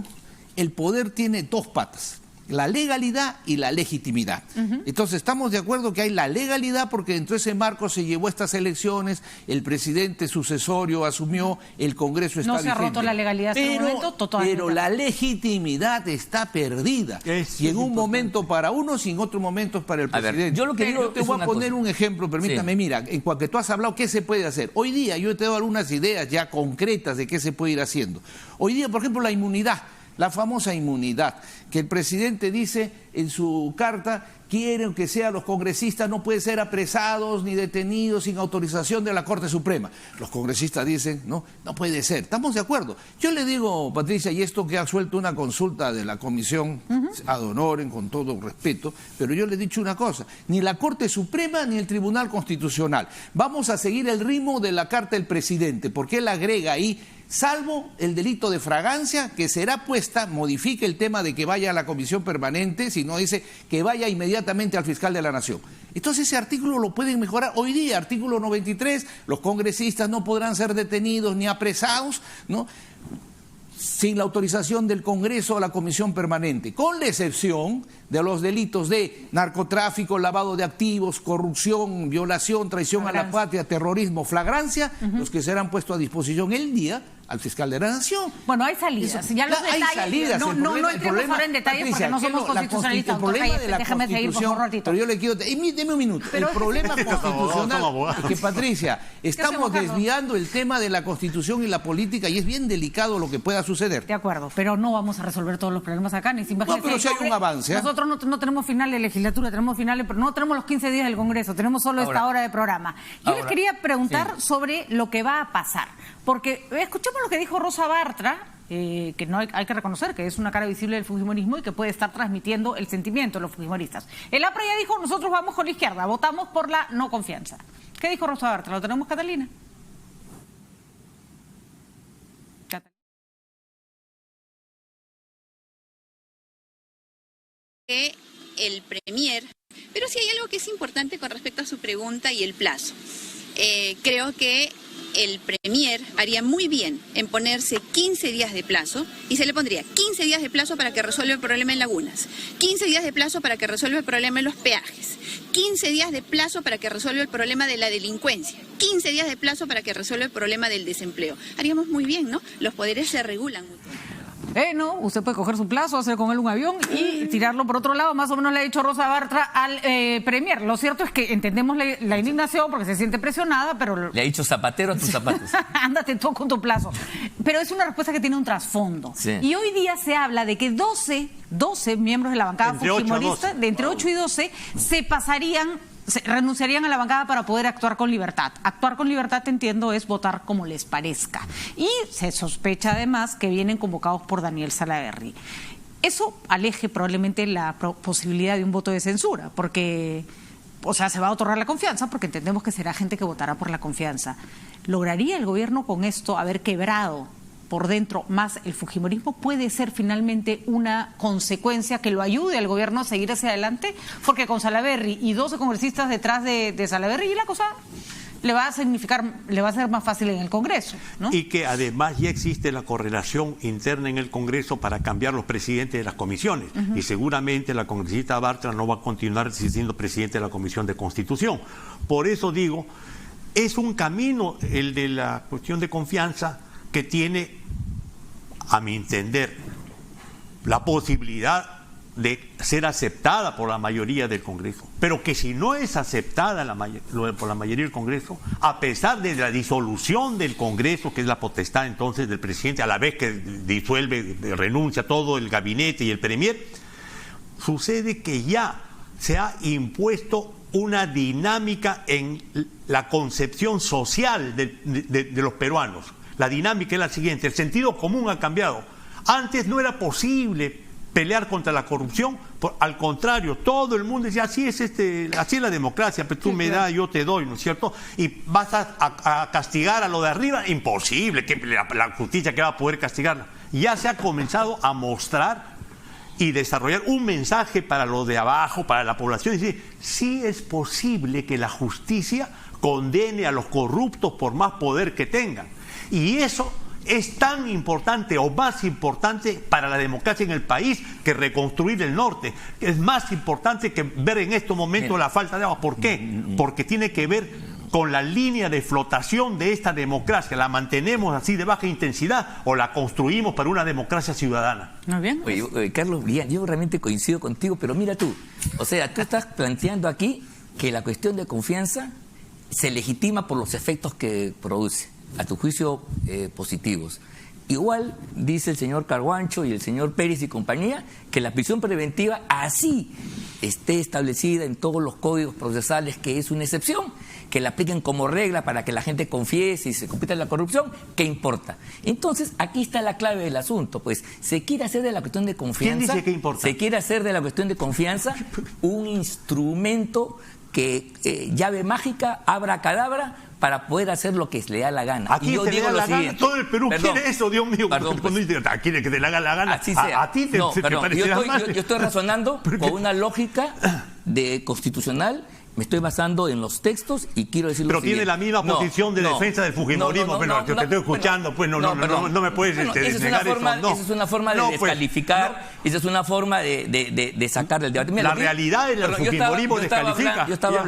el poder tiene 2 patas. La legalidad y la legitimidad. Entonces, estamos de acuerdo que hay la legalidad porque dentro de ese marco se llevó estas elecciones, el presidente sucesorio asumió, el Congreso está vigente. No se ha roto la legalidad en este momento, totalmente. Pero la legitimidad está perdida. Y en un momento para unos y en otros momentos para el presidente. Yo lo que digo te voy a poner un ejemplo, permítame, mira, en cuanto tú has hablado, ¿qué se puede hacer? Hoy día yo te doy algunas ideas ya concretas de qué se puede ir haciendo. Hoy día, por ejemplo, la inmunidad. La famosa inmunidad, que el presidente dice en su carta, quieren que sean los congresistas, no pueden ser apresados ni detenidos sin autorización de la Corte Suprema. Los congresistas dicen, no puede ser. ¿Estamos de acuerdo? Yo le digo, Patricia, y esto que ha suelto una consulta de la comisión ad honorem, con todo respeto, pero yo le he dicho una cosa, ni la Corte Suprema ni el Tribunal Constitucional. Vamos a seguir el ritmo de la carta del presidente, porque él agrega ahí, salvo el delito de fragancia, que será puesta, modifique el tema de que vaya a la comisión permanente, sino dice que vaya inmediatamente al fiscal de la Nación. Entonces ese artículo lo pueden mejorar. Hoy día, artículo 93, los congresistas no podrán ser detenidos ni apresados, ¿no?, sin la autorización del Congreso o la comisión permanente, con la excepción de los delitos de narcotráfico, lavado de activos, corrupción, violación, traición a la patria, terrorismo, flagrancia, los que serán puestos a disposición el día al fiscal de la Nación. Bueno, hay salidas. Ya los detalles, hay salidas. No entremos ahora en detalles, Patricia, porque no somos constitucionalistas. El problema de la déjame seguir por un ratito. Pero yo le quiero... Deme un minuto. El problema constitucional es que, Patricia, estamos desviando el tema de la Constitución y la política y es bien delicado lo que pueda suceder. De acuerdo, pero no vamos a resolver todos los problemas acá, ni sin No, pero si hay un avance. Nosotros no tenemos final de legislatura, tenemos finales, pero no tenemos los 15 días del Congreso, tenemos solo esta hora de programa. Yo les quería preguntar sobre lo que va a pasar, porque escuchemos lo que dijo Rosa Bartra, que no hay que reconocer que es una cara visible del fujimorismo y que puede estar transmitiendo el sentimiento de los fujimoristas. El APRA ya dijo, nosotros vamos con la izquierda, votamos por la no confianza. ¿Qué dijo Rosa Bartra? ¿Lo tenemos, Catalina? El Premier, pero sí hay algo que es importante con respecto a su pregunta y el plazo. Creo que el Premier haría muy bien en ponerse 15 días de plazo y se le pondría 15 días de plazo para que resuelva el problema en Lagunas, 15 días de plazo para que resuelva el problema en los peajes, 15 días de plazo para que resuelva el problema de la delincuencia, 15 días de plazo para que resuelva el problema del desempleo. Haríamos muy bien, ¿no? Los poderes se regulan mutuamente. No, usted puede coger su plazo, hacer con él un avión y tirarlo por otro lado. Más o menos le ha dicho Rosa Bartra al Premier. Lo cierto es que entendemos la indignación porque se siente presionada, pero... Le ha dicho zapatero a tus zapatos. Ándate tú con tu plazo. Pero es una respuesta que tiene un trasfondo. Sí. Y hoy día se habla de que 12 miembros de la bancada fujimorista, de entre 8 y 12, renunciarían a la bancada para poder actuar con libertad. Actuar con libertad, entiendo, es votar como les parezca. Y se sospecha además que vienen convocados por Daniel Salaverry. Eso aleje probablemente la posibilidad de un voto de censura, porque, se va a otorgar la confianza, porque entendemos que será gente que votará por la confianza. ¿Lograría el gobierno con esto haber quebrado por dentro más el fujimorismo? ¿Puede ser finalmente una consecuencia que lo ayude al gobierno a seguir hacia adelante? Porque con Salaverry y 12 congresistas detrás de Salaverry, y la cosa le va a ser más fácil en el Congreso, ¿no? Y que además ya existe la correlación interna en el Congreso para cambiar los presidentes de las comisiones. Y seguramente la congresista Bartra no va a continuar siendo presidente de la Comisión de Constitución. Por eso digo, es un camino el de la cuestión de confianza que tiene, a mi entender, la posibilidad de ser aceptada por la mayoría del Congreso, pero que si no es aceptada por la mayoría del Congreso, a pesar de la disolución del Congreso, que es la potestad entonces del presidente, a la vez que disuelve, renuncia todo el gabinete y el Premier, sucede que ya se ha impuesto una dinámica en la concepción social de los peruanos. La dinámica es la siguiente: el sentido común ha cambiado. Antes no era posible pelear contra la corrupción, al contrario, todo el mundo decía, así es la democracia, pero tú me das, yo te doy, ¿no es cierto? Y vas a castigar a lo de arriba, imposible, que la justicia que va a poder castigarla. Ya se ha comenzado a mostrar y desarrollar un mensaje para lo de abajo, para la población, y decir, sí es posible que la justicia condene a los corruptos por más poder que tengan. Y eso es tan importante o más importante para la democracia en el país que reconstruir el norte. Es más importante que ver en estos momentos la falta de agua. ¿Por qué? Porque tiene que ver con la línea de flotación de esta democracia. ¿La mantenemos así de baja intensidad o la construimos para una democracia ciudadana? Muy bien. Oye, Carlos, yo realmente coincido contigo, pero mira tú, tú estás planteando aquí que la cuestión de confianza se legitima por los efectos que produce, a tu juicio positivos. Igual dice el señor Carguancho y el señor Pérez y compañía que la prisión preventiva así esté establecida en todos los códigos procesales, que es una excepción, que la apliquen como regla para que la gente confiese y se combata la corrupción, ¿qué importa? Entonces aquí está la clave del asunto, pues se quiere hacer de la cuestión de confianza, ¿quién dice que importa? Se quiere hacer de la cuestión de confianza un instrumento que llave mágica, abracadabra, para poder hacer lo que le da la gana. Aquí yo digo lo siguiente. Todo el Perú quiere eso, Dios mío. Perdón, pues, quiere que te le haga la gana. Así sea. A ti te parecerá mal. Yo estoy razonando con una lógica de constitucional. Me estoy basando en los textos y quiero decir lo siguiente. Pero tiene la misma posición de defensa del fujimorismo. Yo te estoy escuchando, pues no me puedes negar eso. Esa es una forma de descalificar, esa es una forma de sacar del debate. Mira, la realidad del fujimorismo descalifica. Yo estaba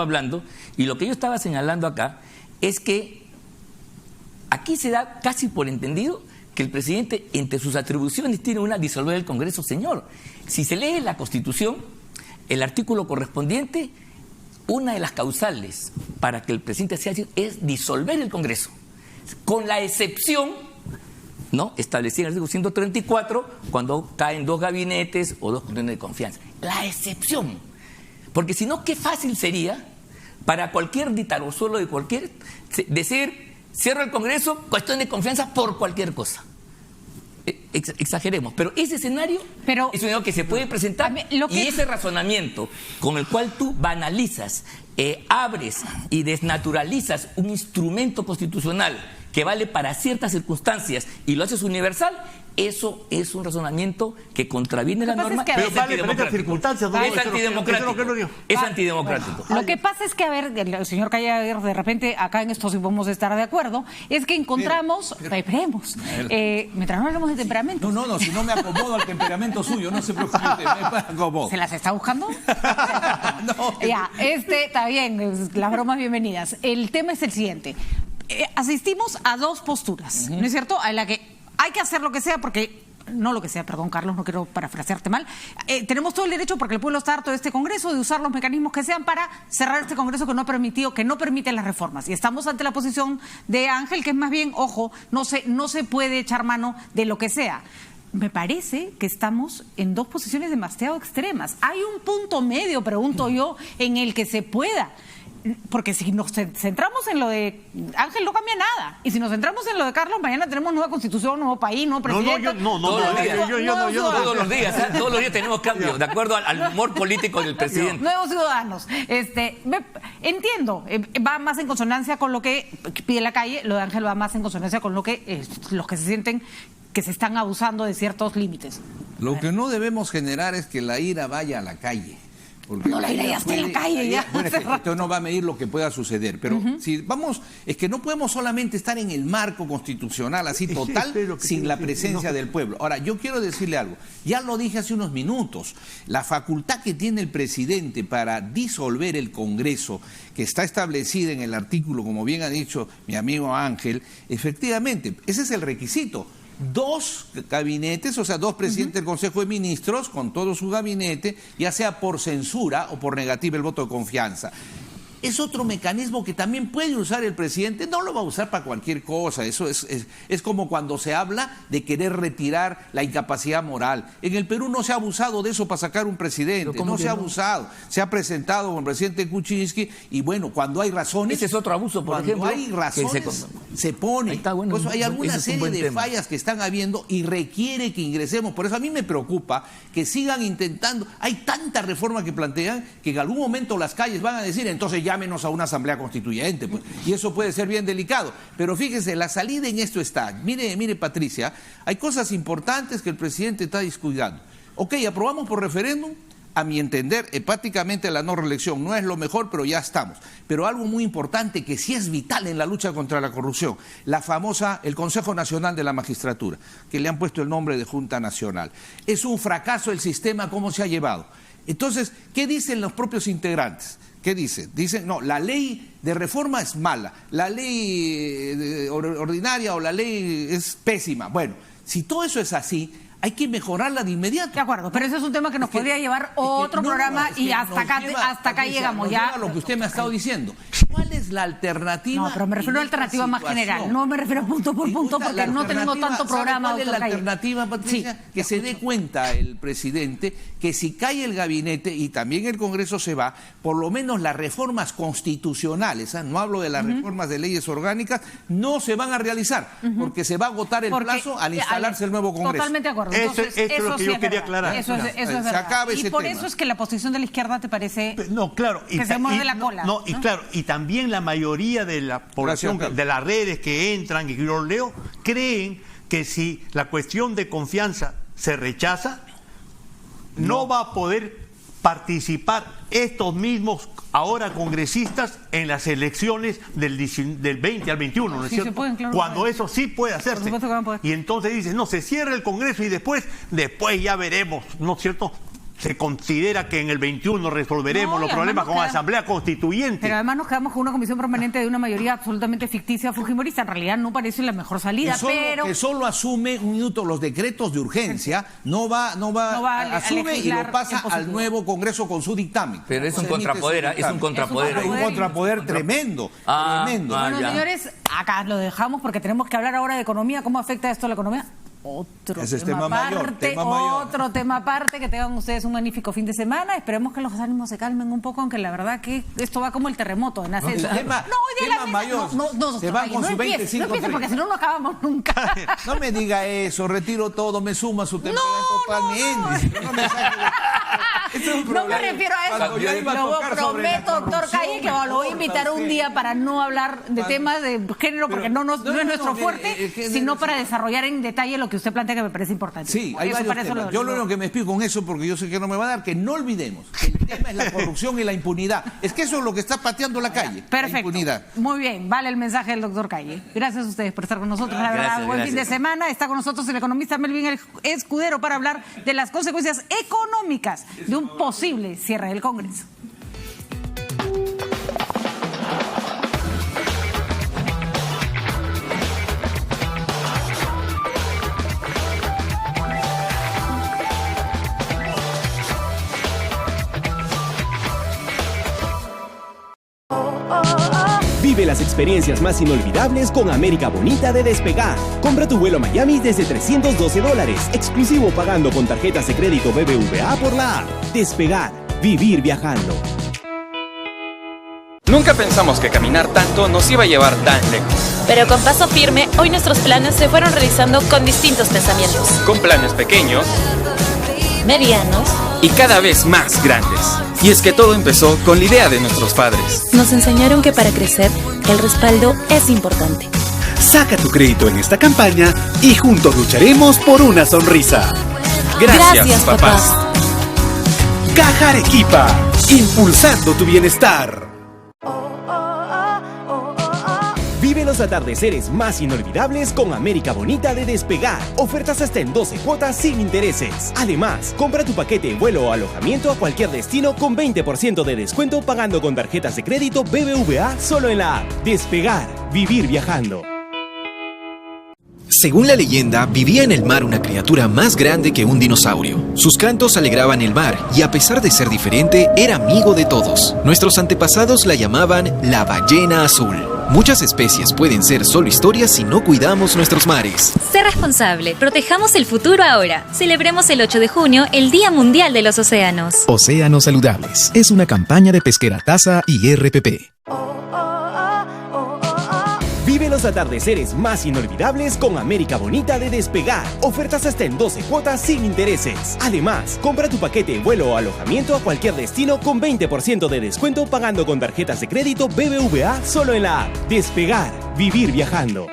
hablando, y lo que yo estaba señalando acá es que aquí Aquí se da casi por entendido que el presidente, entre sus atribuciones, tiene una disolver el Congreso. Señor, si se lee la Constitución, el artículo correspondiente, una de las causales para que el presidente sea así es disolver el Congreso, con la excepción, ¿no?, establecida en el artículo 134, cuando caen 2 gabinetes o 2 cuestiones de confianza. La excepción. Porque si no, qué fácil sería para cualquier dictador de cualquier decir, cierro el Congreso, cuestión de confianza por cualquier cosa. Exageremos, pero ese escenario es un que se puede presentar, y ese razonamiento con el cual tú banalizas, abres y desnaturalizas un instrumento constitucional que vale para ciertas circunstancias y lo haces universal, eso es un razonamiento que contraviene la norma. Pero vale para estas circunstancias. Es antidemocrático. Es antidemocrático. Lo que pasa es que, a ver, el señor Calle, de repente, acá en esto sí podemos estar de acuerdo, es que encontramos, esperemos, mientras no hablamos de temperamento. No, si no me acomodo al temperamento suyo, no se preocupe, me acomodo. ¿Se las está buscando? No. Ya, está bien, las bromas bienvenidas. El tema es el siguiente. Asistimos a 2 posturas, ¿no es cierto? A la que hay que hacer lo que sea porque... No lo que sea, perdón, Carlos, no quiero parafrasearte mal. Tenemos todo el derecho, porque el pueblo está harto de este Congreso, de usar los mecanismos que sean para cerrar este Congreso que no permite las reformas. Y estamos ante la posición de Ángel, que es más bien, ojo, no se puede echar mano de lo que sea. Me parece que estamos en 2 posiciones demasiado extremas. Hay un punto medio, pregunto yo, en el que se pueda. Porque si nos centramos en lo de Ángel, no cambia nada. Y si nos centramos en lo de Carlos, mañana tenemos nueva constitución, nuevo país, nuevo presidente. Todos los días tenemos cambios, de acuerdo al humor político del presidente. Nuevos ciudadanos. Entiendo, va más en consonancia con lo que pide la calle. Lo de Ángel va más en consonancia con lo que los que se sienten que se están abusando de ciertos límites. Lo que no debemos generar es que la ira vaya a la calle. Porque no, la ira ya está en la calle. Bueno, es que esto no va a medir lo que pueda suceder, pero si vamos, es que no podemos solamente estar en el marco constitucional así total sin la presencia del pueblo. Ahora, yo quiero decirle algo, ya lo dije hace unos minutos, la facultad que tiene el presidente para disolver el Congreso, que está establecida en el artículo, como bien ha dicho mi amigo Ángel, efectivamente, ese es el requisito. 2 gabinetes, o sea, 2 presidentes del Consejo de Ministros con todo su gabinete, ya sea por censura o por negativa el voto de confianza. Es otro mecanismo que también puede usar el presidente, no lo va a usar para cualquier cosa, eso es como cuando se habla de querer retirar la incapacidad moral. En el Perú no se ha abusado de eso para sacar un presidente, no se ha abusado, se ha presentado con el presidente Kuczynski y bueno, cuando hay razones... Ese es otro abuso, por ejemplo. Cuando hay razones, se pone. Pues hay alguna serie de fallas que están habiendo y requiere que ingresemos, por eso a mí me preocupa que sigan intentando, hay tanta reforma que plantean que en algún momento las calles van a decir, entonces llámenos a una asamblea constituyente, pues, y eso puede ser bien delicado. Pero fíjese, la salida en esto está. Mire, Patricia, hay cosas importantes que el presidente está descuidando. Ok, aprobamos por referéndum. A mi entender, prácticamente la no reelección no es lo mejor, pero ya estamos. Pero algo muy importante que sí es vital en la lucha contra la corrupción, el Consejo Nacional de la Magistratura, que le han puesto el nombre de Junta Nacional. Es un fracaso el sistema, cómo se ha llevado. Entonces, ¿qué dicen los propios integrantes? ¿Qué dicen? Dicen, no, la ley de reforma es mala, la ley ordinaria o la ley es pésima. Bueno, si todo eso es así, hay que mejorarla de inmediato. De acuerdo, pero ese es un tema que nos podría llevar otro programa y hasta acá llegamos ya. Lo que usted me ha estado diciendo. ¿Cuál es la alternativa? No, pero me refiero a la alternativa más general. No me refiero punto por punto porque no tenemos tanto programa. ¿Cuál es la alternativa, Patricia? Sí. Que se dé cuenta el presidente que si cae el gabinete y también el Congreso se va, por lo menos las reformas constitucionales, no hablo de las reformas de leyes orgánicas, no se van a realizar porque se va a agotar el plazo al instalarse el nuevo Congreso. Totalmente de acuerdo. Entonces, eso es lo que yo quería aclarar. Eso es verdad. Y por eso es que la posición de la izquierda te parece que se muerde la cola. Claro, y también la mayoría de la población, de las redes que entran y que yo leo, creen que si la cuestión de confianza se rechaza, no va a poder participar estos mismos ahora congresistas en las elecciones del 20 al 21, ¿no es cierto? Pueden, claro, cuando eso sí puede hacerse. Y entonces dicen, no, se cierra el Congreso y después ya veremos, ¿no es cierto? se considera que en el 21 resolveremos los problemas con asamblea constituyente. Pero además nos quedamos con una comisión permanente de una mayoría absolutamente ficticia fujimorista. En realidad no parece la mejor salida, que solo asume un minuto los decretos de urgencia, asume y lo pasa al nuevo Congreso con su dictamen. Pero es un contrapoder, tremendo. Bueno, señores, acá lo dejamos porque tenemos que hablar ahora de economía. ¿Cómo afecta esto a la economía? Otro tema aparte. Que tengan ustedes un magnífico fin de semana. Esperemos que los ánimos se calmen un poco, aunque la verdad que esto va como el terremoto en ascenso. Se van con su 25. No empiece porque si no acabamos nunca. No me diga eso, retiro todo, me suma su temporada totalmente. No me refiero a eso. Lo prometo, doctor Calle, que lo voy a invitar un día para no hablar de temas de género, porque no es nuestro fuerte, sino para desarrollar en detalle lo que usted plantea, que me parece importante. Sí, hay varios temas. Yo lo único que me explico con eso, porque yo sé que no me va a dar, que no olvidemos que el tema es la corrupción y la impunidad. Es que eso es lo que está pateando la calle. Perfecto. La impunidad. Muy bien, vale el mensaje del doctor Calle. Gracias a ustedes por estar con nosotros. La verdad, buen fin de semana. Está con nosotros el economista Melvin Escudero para hablar de las consecuencias económicas de un posible cierre del Congreso. Vive las experiencias más inolvidables con América Bonita de Despegar. Compra tu vuelo a Miami desde $312, exclusivo pagando con tarjetas de crédito BBVA por la app. Despegar, vivir viajando. Nunca pensamos que caminar tanto nos iba a llevar tan lejos. Pero con paso firme, hoy nuestros planes se fueron realizando con distintos pensamientos. Con planes pequeños, medianos y cada vez más grandes. Y es que todo empezó con la idea de nuestros padres. Nos enseñaron que para crecer, el respaldo es importante. Saca tu crédito en esta campaña y juntos lucharemos por una sonrisa. Gracias, papás. Caja Arequipa, impulsando tu bienestar. Vive los atardeceres más inolvidables con América Bonita de Despegar. Ofertas hasta en 12 cuotas sin intereses. Además, compra tu paquete en vuelo o alojamiento a cualquier destino con 20% de descuento pagando con tarjetas de crédito BBVA solo en la app. Despegar, vivir viajando. Según la leyenda, vivía en el mar una criatura más grande que un dinosaurio. Sus cantos alegraban el mar y a pesar de ser diferente, era amigo de todos. Nuestros antepasados la llamaban la ballena azul. Muchas especies pueden ser solo historias si no cuidamos nuestros mares. Sé responsable, protejamos el futuro ahora. Celebremos el 8 de junio, el Día Mundial de los Océanos. Océanos Saludables es una campaña de Pesquera Taza y RPP. Vive los atardeceres más inolvidables con América Bonita de Despegar. Ofertas hasta en 12 cuotas sin intereses. Además, compra tu paquete en vuelo o alojamiento a cualquier destino con 20% de descuento pagando con tarjetas de crédito BBVA solo en la app. Despegar, vivir viajando.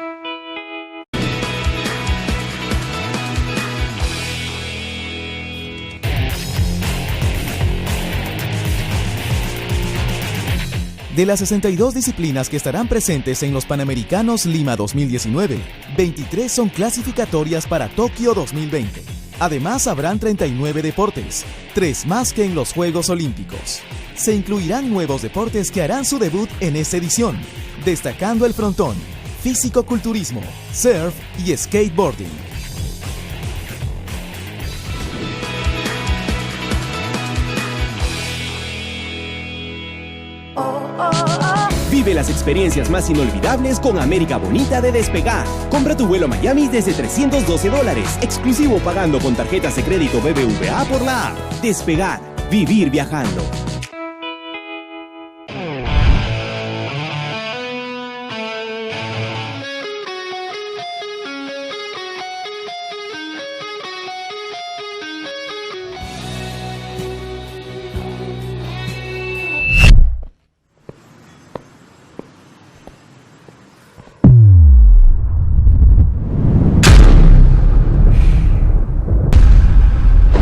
De las 62 disciplinas que estarán presentes en los Panamericanos Lima 2019, 23 son clasificatorias para Tokio 2020. Además, habrán 39 deportes, 3 más que en los Juegos Olímpicos. Se incluirán nuevos deportes que harán su debut en esta edición, destacando el frontón, físico-culturismo, surf y skateboarding. Vive las experiencias más inolvidables con América Bonita de Despegar. Compra tu vuelo a Miami desde $312, exclusivo pagando con tarjetas de crédito BBVA por la app. Despegar, vivir viajando.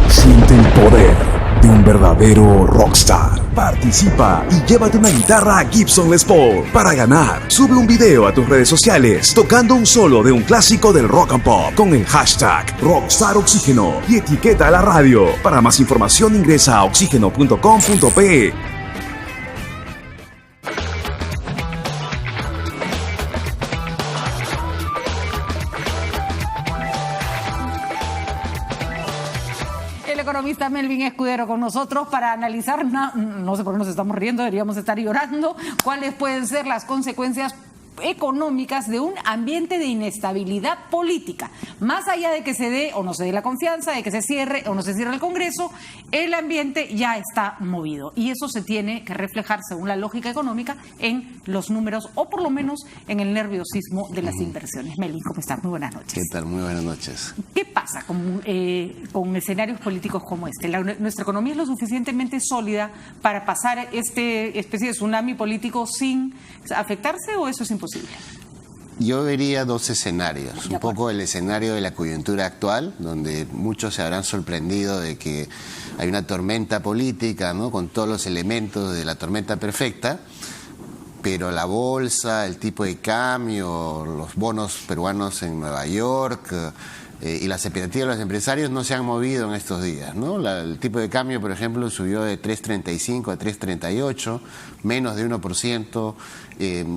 Siente el poder de un verdadero rockstar. Participa y llévate una guitarra Gibson Les Paul. Para ganar, sube un video a tus redes sociales tocando un solo de un clásico del rock and pop con el hashtag Rockstar Oxígeno y etiqueta a la radio. Para más información ingresa a oxígeno.com.pe. Economista Melvin Escudero con nosotros para analizar, no sé por qué nos estamos riendo, deberíamos estar llorando, cuáles pueden ser las consecuencias económicas de un ambiente de inestabilidad política. Más allá de que se dé o no se dé la confianza, de que se cierre o no se cierre el Congreso, el ambiente ya está movido y eso se tiene que reflejar, según la lógica económica, en los números o por lo menos en el nerviosismo de las inversiones. Melvin, ¿cómo estás? Muy buenas noches. ¿Qué tal? Muy buenas noches. ¿Qué pasa con escenarios políticos como este? ¿Nuestra economía es lo suficientemente sólida para pasar este especie de tsunami político sin afectarse o eso es imposible? Yo vería dos escenarios. Un poco el escenario de la coyuntura actual, donde muchos se habrán sorprendido de que hay una tormenta política, ¿no?, con todos los elementos de la tormenta perfecta, pero la bolsa, el tipo de cambio, los bonos peruanos en Nueva York y las expectativas de los empresarios no se han movido en estos días, ¿no? El tipo de cambio, por ejemplo, subió de 3.35 a 3.38, menos de 1%,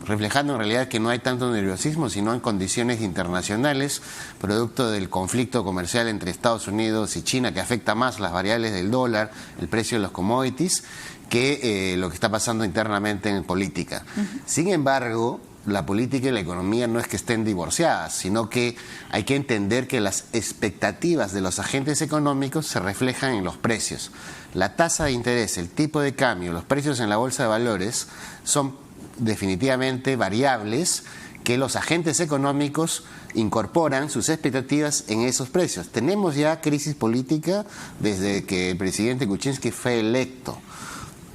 reflejando en realidad que no hay tanto nerviosismo, sino en condiciones internacionales, producto del conflicto comercial entre Estados Unidos y China, que afecta más las variables del dólar, el precio de los commodities, que lo que está pasando internamente en política. Sin embargo, la política y la economía no es que estén divorciadas, sino que hay que entender que las expectativas de los agentes económicos se reflejan en los precios. La tasa de interés, el tipo de cambio, los precios en la bolsa de valores son definitivamente variables que los agentes económicos incorporan sus expectativas en esos precios. Tenemos ya crisis política desde que el presidente Kuczynski fue electo.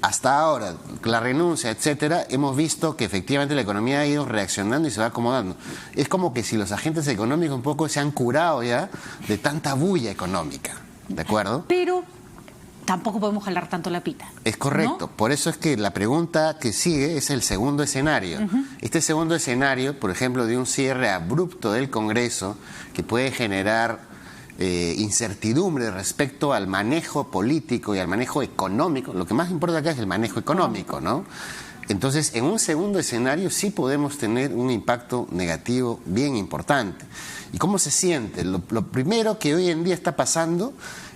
Hasta ahora, la renuncia, etcétera, hemos visto que efectivamente la economía ha ido reaccionando y se va acomodando. Es como que si los agentes económicos un poco se han curado ya de tanta bulla económica, ¿de acuerdo? Pero tampoco podemos jalar tanto la pita. Es correcto. ¿No? Por eso es que la pregunta que sigue es el segundo escenario. Este segundo escenario, por ejemplo, de un cierre abrupto del Congreso que puede generar incertidumbre respecto al manejo político y al manejo económico. Lo que más importa acá es el manejo económico, ¿no? Entonces, en un segundo escenario sí podemos tener un impacto negativo bien importante. ¿Y cómo se siente? Lo primero que hoy en día está pasando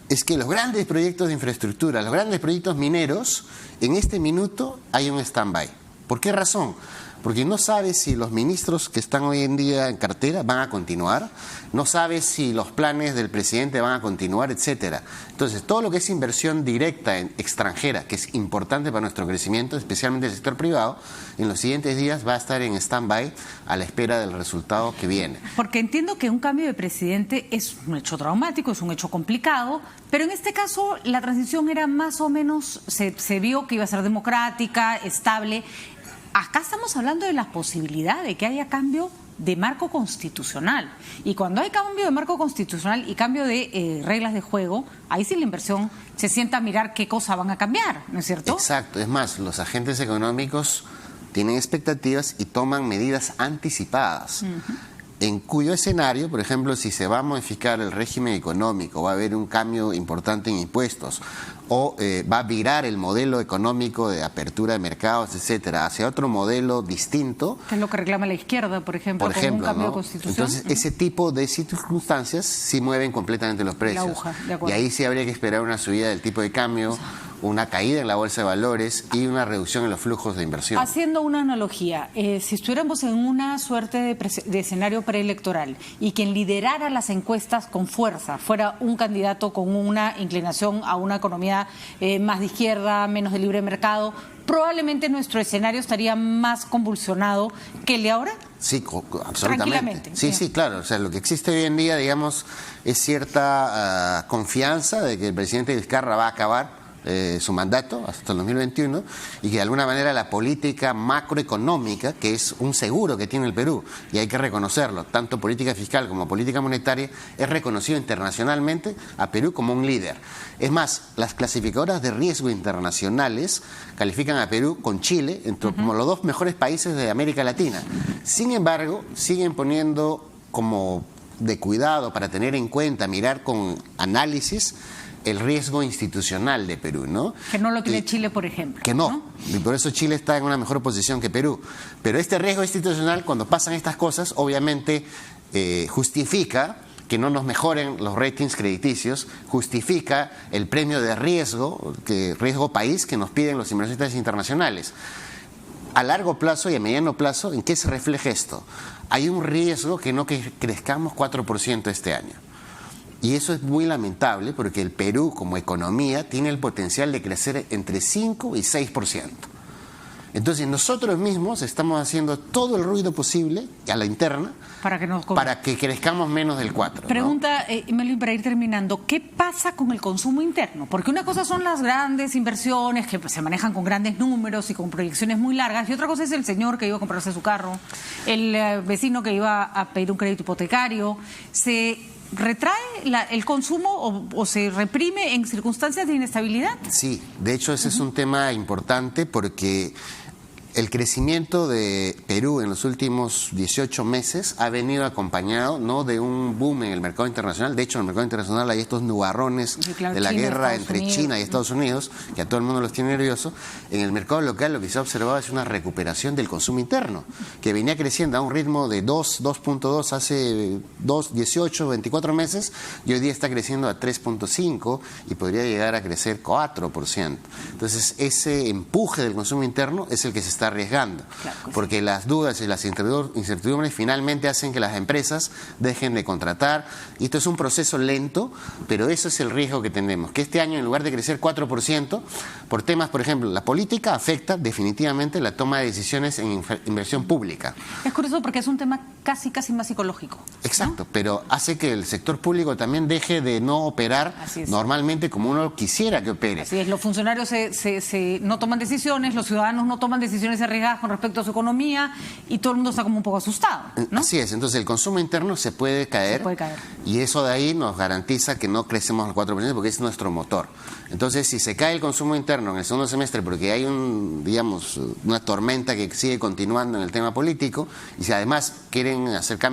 es que los grandes proyectos de infraestructura, los grandes proyectos mineros, en este minuto hay un stand-by. ¿Por qué razón? Porque no sabes si los ministros que están hoy en día en cartera van a continuar, no sabes si los planes del presidente van a continuar, etcétera. Entonces, todo lo que es inversión directa extranjera, que es importante para nuestro crecimiento, especialmente el sector privado, en los siguientes días va a estar en stand-by a la espera del resultado que viene. Porque entiendo que un cambio de presidente es un hecho traumático, es un hecho complicado, pero en este caso la transición era más o menos, se vio que iba a ser democrática, estable. Acá estamos hablando de la posibilidad de que haya cambio de marco constitucional. Y cuando hay cambio de marco constitucional y cambio de reglas de juego, ahí sí la inversión se sienta a mirar qué cosa van a cambiar, ¿no es cierto? Exacto. Es más, los agentes económicos tienen expectativas y toman medidas anticipadas. En cuyo escenario, por ejemplo, si se va a modificar el régimen económico, va a haber un cambio importante en impuestos, o va a virar el modelo económico de apertura de mercados, etcétera, hacia otro modelo distinto. Que es lo que reclama la izquierda, por ejemplo, con un cambio de constitución. Entonces, ese tipo de circunstancias sí mueven completamente los precios. La aguja, de acuerdo. Y ahí sí habría que esperar una subida del tipo de cambio, una caída en la bolsa de valores y una reducción en los flujos de inversión. Haciendo una analogía, si estuviéramos en una suerte de escenario preelectoral y quien liderara las encuestas con fuerza fuera un candidato con una inclinación a una economía más de izquierda, menos de libre mercado, probablemente nuestro escenario estaría más convulsionado que el de ahora. Sí, absolutamente. Sí, claro. O sea, lo que existe hoy en día, digamos, es cierta confianza de que el presidente Vizcarra va a acabar su mandato hasta el 2021 y que de alguna manera la política macroeconómica, que es un seguro que tiene el Perú, y hay que reconocerlo, tanto política fiscal como política monetaria, es reconocido internacionalmente a Perú como un líder. Es más, las clasificadoras de riesgo internacionales califican a Perú con Chile como los dos mejores países de América Latina. Sin embargo, siguen poniendo como de cuidado para tener en cuenta, mirar con análisis el riesgo institucional de Perú, ¿no? Que no lo tiene Chile, por ejemplo. Que no, y por eso Chile está en una mejor posición que Perú. Pero este riesgo institucional, cuando pasan estas cosas, obviamente justifica que no nos mejoren los ratings crediticios, justifica el premio de riesgo país que nos piden los inversionistas internacionales. A largo plazo y a mediano plazo, ¿en qué se refleja esto? Hay un riesgo que no crezcamos 4% este año. Y eso es muy lamentable porque el Perú como economía tiene el potencial de crecer entre 5 y 6%. Entonces nosotros mismos estamos haciendo todo el ruido posible a la interna para que crezcamos menos del 4%. Pregunta, Melvin, para ir terminando, ¿qué pasa con el consumo interno? Porque una cosa son las grandes inversiones que se manejan con grandes números y con proyecciones muy largas, y otra cosa es el señor que iba a comprarse su carro, el vecino que iba a pedir un crédito hipotecario. ¿Se retrae el consumo o se reprime en circunstancias de inestabilidad? Sí, de hecho ese es un tema importante porque el crecimiento de Perú en los últimos 18 meses ha venido acompañado no de un boom en el mercado internacional. De hecho, en el mercado internacional hay estos nubarrones de la guerra entre China y Estados Unidos, que a todo el mundo los tiene nervioso. En el mercado local lo que se ha observado es una recuperación del consumo interno, que venía creciendo a un ritmo de 2.2 hace 18, 24 meses, y hoy día está creciendo a 3.5 y podría llegar a crecer 4%. Entonces, ese empuje del consumo interno es el que se está arriesgando, porque las dudas y las incertidumbres finalmente hacen que las empresas dejen de contratar, y esto es un proceso lento, pero eso es el riesgo que tenemos, que este año en lugar de crecer 4%, por temas, por ejemplo, la política afecta definitivamente la toma de decisiones en inversión pública. Es curioso porque es un tema casi más psicológico. Exacto, ¿no? Pero hace que el sector público también deje de no operar normalmente como uno quisiera que opere. Así es, los funcionarios no toman decisiones, los ciudadanos no toman decisiones arriesgadas con respecto a su economía y todo el mundo está como un poco asustado, ¿no? Así es, entonces el consumo interno se puede caer, y eso de ahí nos garantiza que no crecemos al 4% porque es nuestro motor. Entonces, si se cae el consumo interno en el segundo semestre porque hay una tormenta que sigue continuando en el tema político, y si además quieren hacer cambios